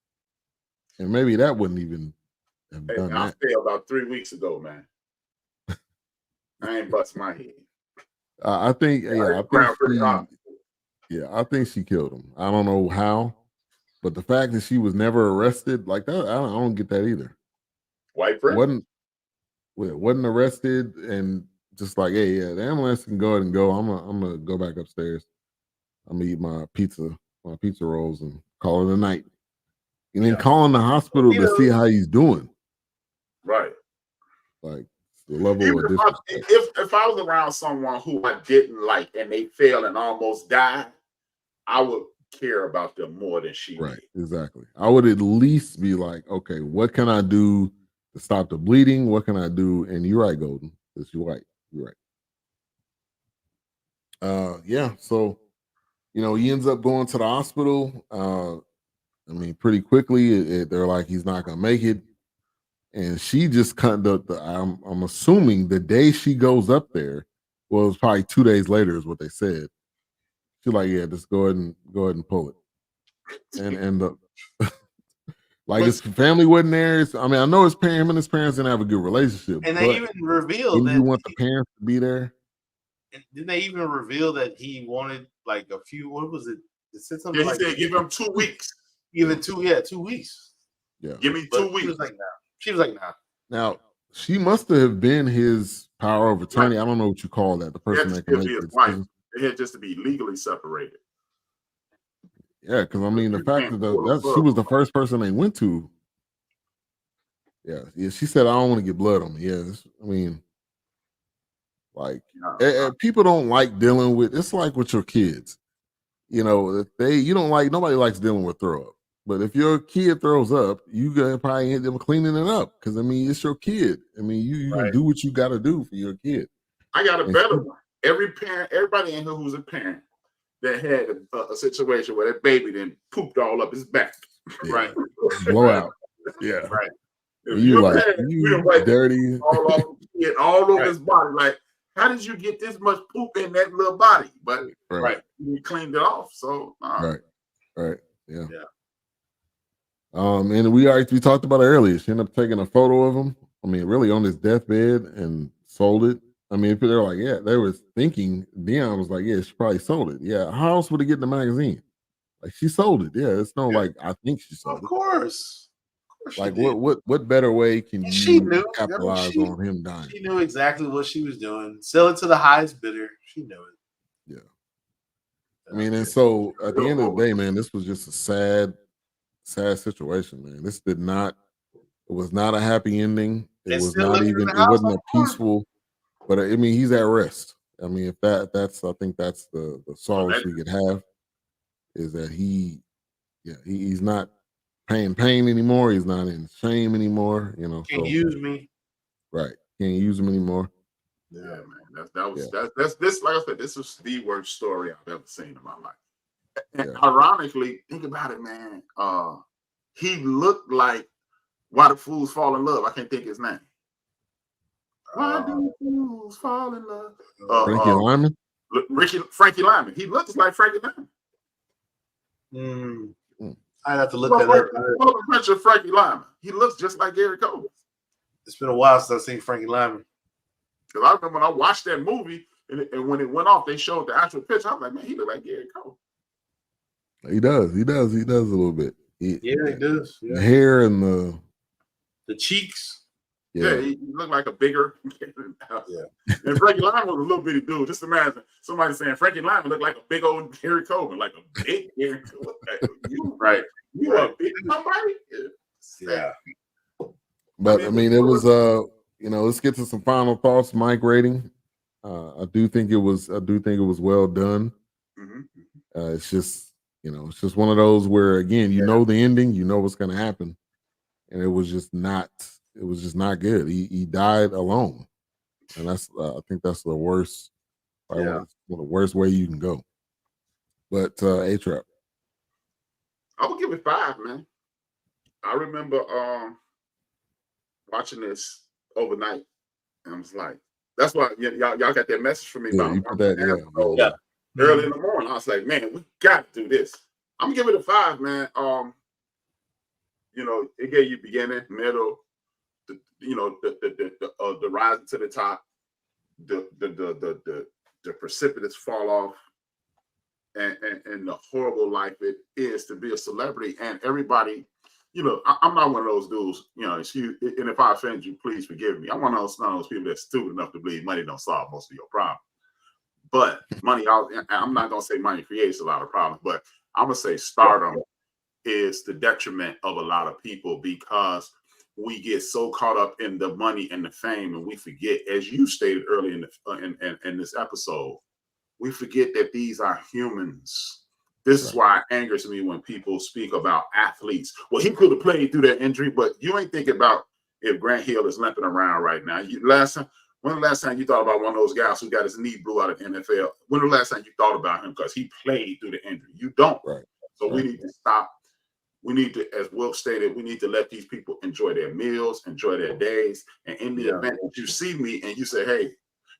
and maybe that wouldn't even have done that. I fell about 3 weeks ago, man. I ain't bust my head. I think I think she killed him. I don't know how. But the fact that she was never arrested, like that, I don't get that either. White friend wasn't arrested and just like, hey, yeah, the ambulance can go ahead and go. I'm gonna go back upstairs. I'm gonna eat my pizza rolls and call it a night. And then calling the hospital to see how he's doing. Right. Like the level of disrespect. If I was around someone who I didn't like and they failed and almost died, I would care about them more than she did. Exactly. I would at least be like, okay, what can I do to stop the bleeding? What can I do? And you're right, Golden, because you're right. Yeah. So, he ends up going to the hospital. I mean, pretty quickly, they're like, he's not gonna make it. And she just cut I'm assuming the day she goes up there, well, it was probably 2 days later, is what they said. She's like, yeah, just go ahead and pull it. And like his family wasn't there. I mean, I know him and his parents didn't have a good relationship. And they even revealed that you want the parents to be there. And didn't they even reveal that he wanted like a few? What was it? It said something he said, give him 2 weeks. Even 2 weeks. Yeah, give me 2 weeks. She was like, nah. Now she must have been his power of attorney. I don't know what you call that. The person that can make his wife. They had just to be legally separated. Yeah, because I mean the fact that she was the first person they went to. Yeah. She said, "I don't want to get blood on me." Yeah, I mean, like people don't like dealing with. It's like with your kids. You don't like. Nobody likes dealing with throw up. But if your kid throws up, you gotta probably end up cleaning it up because I mean it's your kid. I mean you can do what you got to do for your kid. I got a better one. Everybody in here who's a parent, that had a situation where that baby then pooped all up his back. Yeah. Right. Blowout. Yeah. Right. If You your like, parents, we you done wiped dirty. all off it, all over Right. his body. Like, how did you get this much poop in that little body? But Right. you cleaned it off. So Right. Yeah. Yeah. And we talked about it earlier. She ended up taking a photo of him. I mean, really on his deathbed and sold it. I mean, they're like, yeah, they were thinking. Dion was like, yeah, she probably sold it. Yeah, how else would it get in the magazine? Like, she sold it. Yeah, it's no like I think she sold Of it. course. Like, what better way can She you knew. capitalize on him dying? She knew exactly what she was doing. Sell it to the highest bidder. She knew it. Yeah. I mean, and so at the end of the day, man, this was just a sad situation, man. It was not a happy ending. It It's was still not living in even, the it house wasn't on a the corner. peaceful, but I mean, he's at rest. I mean, if that's I think that's the solace we could have is that he's not paying pain anymore. He's not in shame anymore, you know. Can't So use me. right. Can't use him anymore. yeah, man, that's this. Like I said, this was the worst story I've ever seen in my life. And ironically, think about it, man. He looked like Why Do Fools Fall in Love. I can't think his name. Why do fools fall in love? Frankie Lyman? Frankie Lyman. He looks like Frankie Lyman. I'd have to look that up. A picture of Frankie Lyman. He looks just like Gary Coleman. It's been a while since I've seen Frankie Lyman. Because I remember when I watched that movie and when it went off, they showed the actual picture. I was like, man, he looked like Gary Coleman. He does a little bit. He does. Yeah. The hair and the cheeks. Yeah, he looked like a bigger. Yeah. And Frankie Lyman was a little bitty dude. Just imagine somebody saying Frankie Lyman looked like a big old Gary Coleman, like a big Gary Coleman. You a big somebody? Yeah. But I mean, it was let's get to some final thoughts. Mike rating. I do think it was well done. It's just one of those where again, you know the ending, you know what's gonna happen. And it was just not good. He died alone. And that's I think that's the worst, one of the worst way you can go. But A-Trap. I would give it 5, man. I remember watching this overnight, and I was like, that's why y'all got that message from me about you put that, early in the morning. I was like, man, we got to do this. I'm gonna give it a 5, man. It gave you beginning, middle, the rising to the top, the precipitous fall off, and the horrible life it is to be a celebrity. And everybody, I'm not one of those dudes, and if I offend you, please forgive me. I'm one of those people that's stupid enough to believe money don't solve most of your problems. But money, I'm not gonna say money creates a lot of problems, but I'm gonna say stardom is the detriment of a lot of people because we get so caught up in the money and the fame, and we forget, as you stated earlier in this episode, we forget that these are humans. This is why it angers me when people speak about athletes. Well, he could have played through that injury, but you ain't thinking about if Grant Hill is limping around right now. When the last time you thought about one of those guys who got his knee blew out of the NFL? When the last time you thought about him because he played through the injury? You don't. Right. So we need to stop. We need to, as Will stated, we need to let these people enjoy their meals, enjoy their days. And in the event that you see me and you say, hey,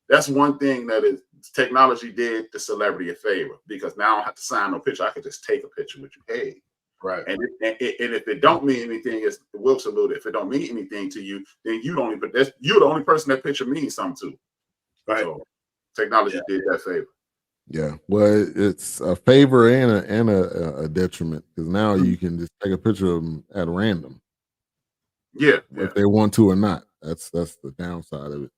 that's one thing that is technology did the celebrity a favor, because now I don't have to sign no picture. I can just take a picture with you. Hey. Right. And if it don't mean anything, as Will saluted, if it don't mean anything to you, then you're the only person that picture means something to. Right. So technology did that favor. Yeah, well, it's a favor and a detriment, because now you can just take a picture of them at random. Yeah, if they want to or not. That's the downside of it.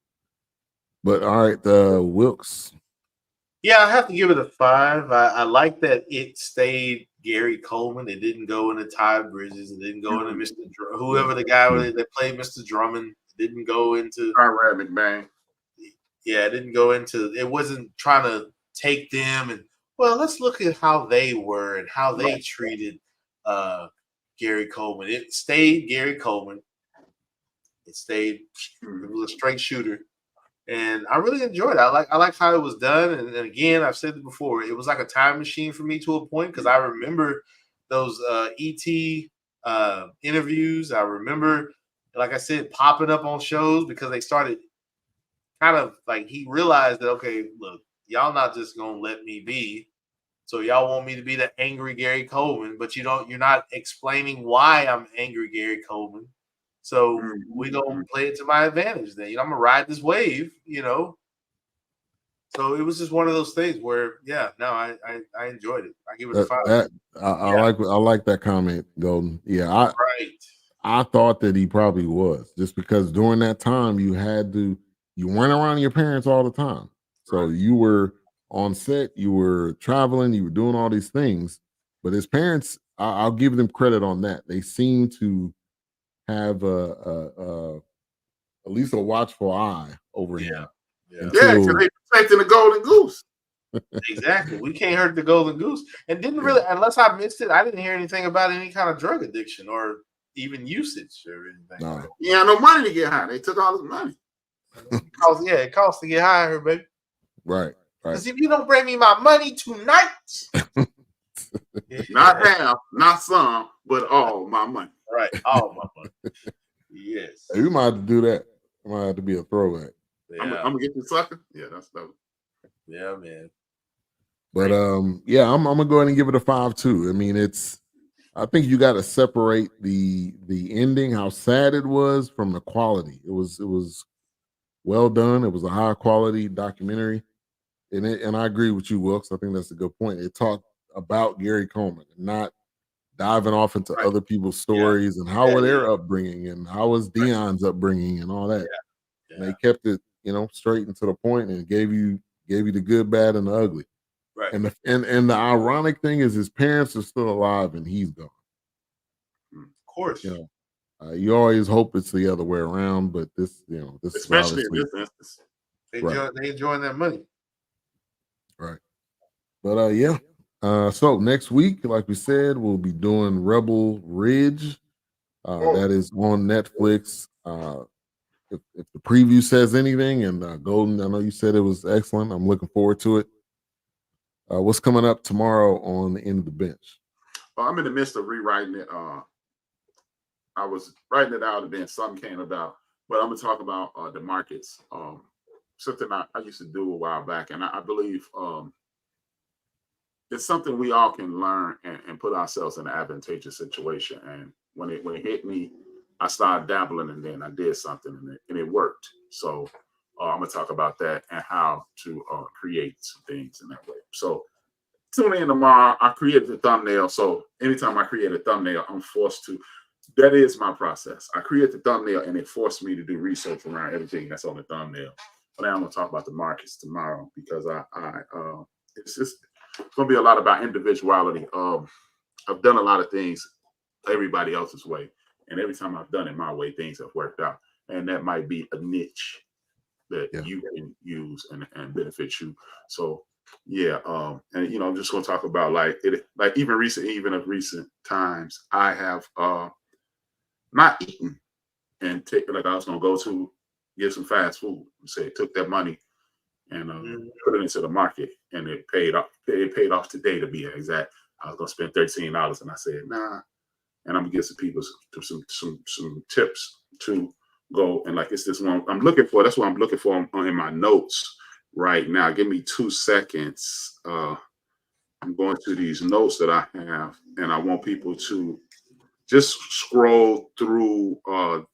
But all right, Wilkes. Yeah, I have to give it a 5. I like that it stayed Gary Coleman. It didn't go into Ty Bridges. It didn't go into Mr. Whoever the guy that played Mr. Drummond. It didn't go into McBain. Yeah, it didn't go into. It wasn't trying to take them and let's look at how they were and how they treated Gary Coleman. It stayed Gary Coleman. It stayed. It was a straight shooter. And I really enjoyed it. I like how it was done. And again, I've said it before, it was like a time machine for me to a point, because I remember those ET interviews. I remember, like I said, popping up on shows because they started kind of like, he realized that, okay, look, y'all not just gonna let me be. So y'all want me to be the angry Gary Coleman, but you're not explaining why I'm angry Gary Coleman. So we gonna play it to my advantage then. I'm gonna ride this wave, So it was just one of those things where, I enjoyed it. I give it a 5. I like that comment, Golden. Yeah, Right. I thought that he probably was, just because during that time you weren't around your parents all the time. So you were on set, you were traveling, you were doing all these things. But his parents, I'll give them credit on that. They seem to have at least a watchful eye over him. Yeah, because they protecting the golden goose. Exactly. We can't hurt the golden goose. And didn't really, unless I missed it, I didn't hear anything about any kind of drug addiction or even usage or anything. No. He had no money to get high. They took all his money. It costs to get high here, baby. Right. Because if you don't bring me my money tonight, not half, not some, but all my money. Right, all my money. Yes. You might have to do that. It might have to be a throwback. Yeah. I'm gonna get the sucker. Yeah, that's dope. Yeah, man. But I'm gonna go ahead and give it a 5 too. I mean, I think you got to separate the ending, how sad it was, from the quality. It was well done. It was a high quality documentary, and I agree with you, Wilkes. I think that's a good point. It talked about Gary Coleman and not diving off into other people's stories and how were their upbringing and how was Dion's upbringing and all that. Yeah. And they kept it, straight and to the point, and gave you the good, bad, and the ugly. Right. And the ironic thing is his parents are still alive and he's gone. Of course. You always hope it's the other way around, but this especially in this instance, they enjoying that money. Right. But so next week, like we said, we'll be doing Rebel Ridge. That is on Netflix. If the preview says anything, and Golden, I know you said it was excellent. I'm looking forward to it. What's coming up tomorrow on the End of the Bench? I'm in the midst of rewriting it. I was writing it out, and then something came about. But I'm gonna talk about the markets. Something I used to do a while back, and I believe it's something we all can learn and put ourselves in an advantageous situation. And when it hit me, I started dabbling, and then I did something, and it worked. So I'm gonna talk about that and how to create some things in that way. So tune in tomorrow. I created the thumbnail. So anytime I create a thumbnail, I'm forced to. That is my process. I create the thumbnail, and it forced me to do research around everything that's on the thumbnail. But now I'm gonna talk about the markets tomorrow, because it's gonna be a lot about individuality. I've done a lot of things everybody else's way, and every time I've done it my way, things have worked out. And that might be a niche that you can use and benefit you. So and I'm just gonna talk about even of recent times, I have not eaten and I was gonna go to get some fast food. Took that money and put it into the market, and it paid off. It paid off today, to be exact. I was gonna spend $13, and I said nah. And I'm gonna give some people some tips to go, and it's this one I'm looking for. That's what I'm looking for in my notes right now. Give me 2 seconds. I'm going to these notes that I have, and I want people to just scroll through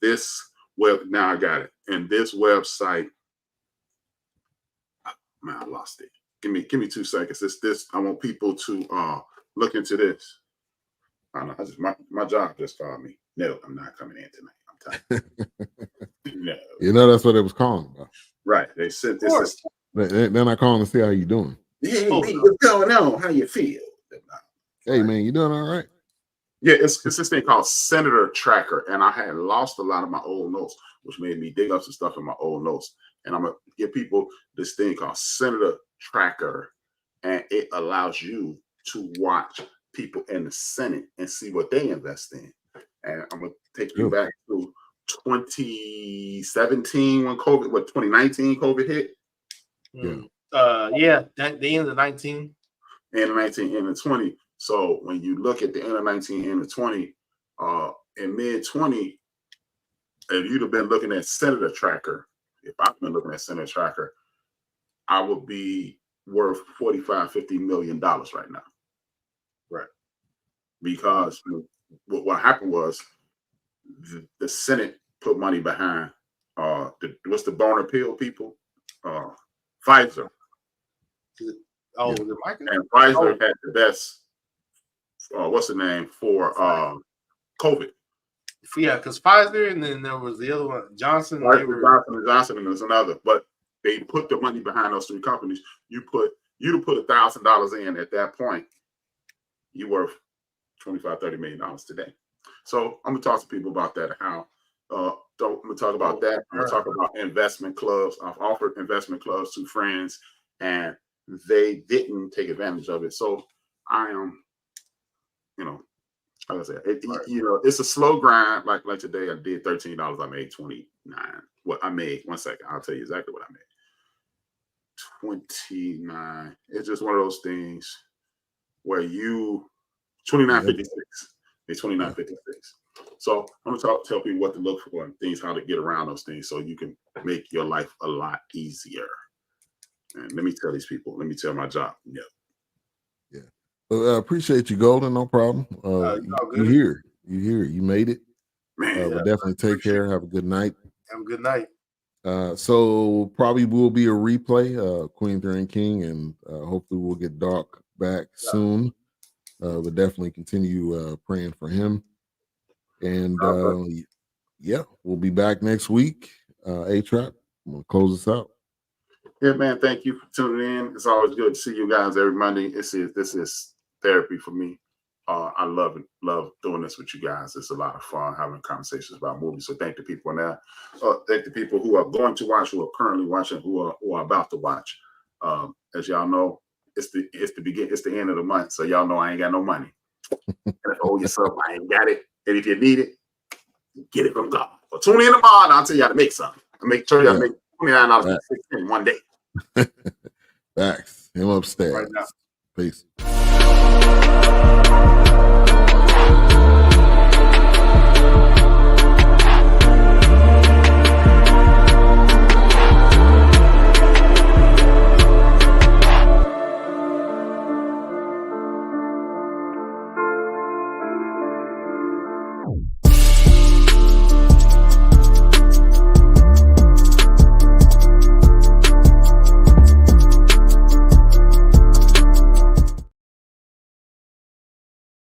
this web. Now I got it. And this website, man, I lost it. Give me 2 seconds. It's this. I want people to look into this. I don't know. My job just called me. No, I'm not coming in tonight. I'm tired. No. That's what it was calling about. Right. They sent this. They're not calling to see how you doing. Hey, what's going on? How you feel? Hey, man, you doing all right? Yeah, it's this thing called Senator Tracker, and I had lost a lot of my old notes, which made me dig up some stuff in my old notes. And I'm gonna give people this thing called Senator Tracker, and it allows you to watch people in the Senate and see what they invest in. And I'm gonna take you back to 2017 when COVID, 2019 COVID hit? Yeah, the end of 19. End of 19, end of 20. So when you look at the end of 19, end of 20, in mid 20, if you'd have been looking at Senator Tracker, if I've been looking at Senator Tracker, I would be worth $45-50 million right now. Right. Because what happened was the Senate put money behind what's the boner pill people? Pfizer. Oh, and Pfizer had the best what's the name for COVID. Yeah, because Pfizer, and then there was the other one, Johnson. Johnson, and there's another, but they put the money behind those three companies. You'd put $1,000 in at that point, you worth $25-30 million today. So I'm gonna talk to people about that. How I'm gonna talk about that. I'm gonna talk about investment clubs. I've offered investment clubs to friends, and they didn't take advantage of it. So I am, like I said, it's a slow grind. Like today, I did $13. I made 29. What I made, 1 second, I'll tell you exactly what I made. 29. It's just one of those things where you 29.56. It's 29.56. So I'm gonna tell people what to look for and things, how to get around those things, so you can make your life a lot easier. And let me tell these people. Let me tell my job. Yeah. Appreciate you, Golden. No problem. You here? You made it. Man, but definitely take care. Have a good night. Have a good night. So probably will be a replay, Queen Three King, and hopefully we'll get Doc back soon. But definitely continue praying for him. And we'll be back next week. A-Trap, I'm gonna close this out. Yeah, man. Thank you for tuning in. It's always good to see you guys every Monday. This is therapy for me. I love doing this with you guys. It's a lot of fun having conversations about movies. So thank the people now. Thank the people who are going to watch, who are currently watching, who are about to watch. As y'all know, it's the end of the month. So y'all know I ain't got no money. And if you owe yourself, I ain't got it. And if you need it, get it from God. So tune in tomorrow and I'll tell you how to make something. I'll make sure y'all make $29 in one day. Facts. Him upstairs. Right now. Peace.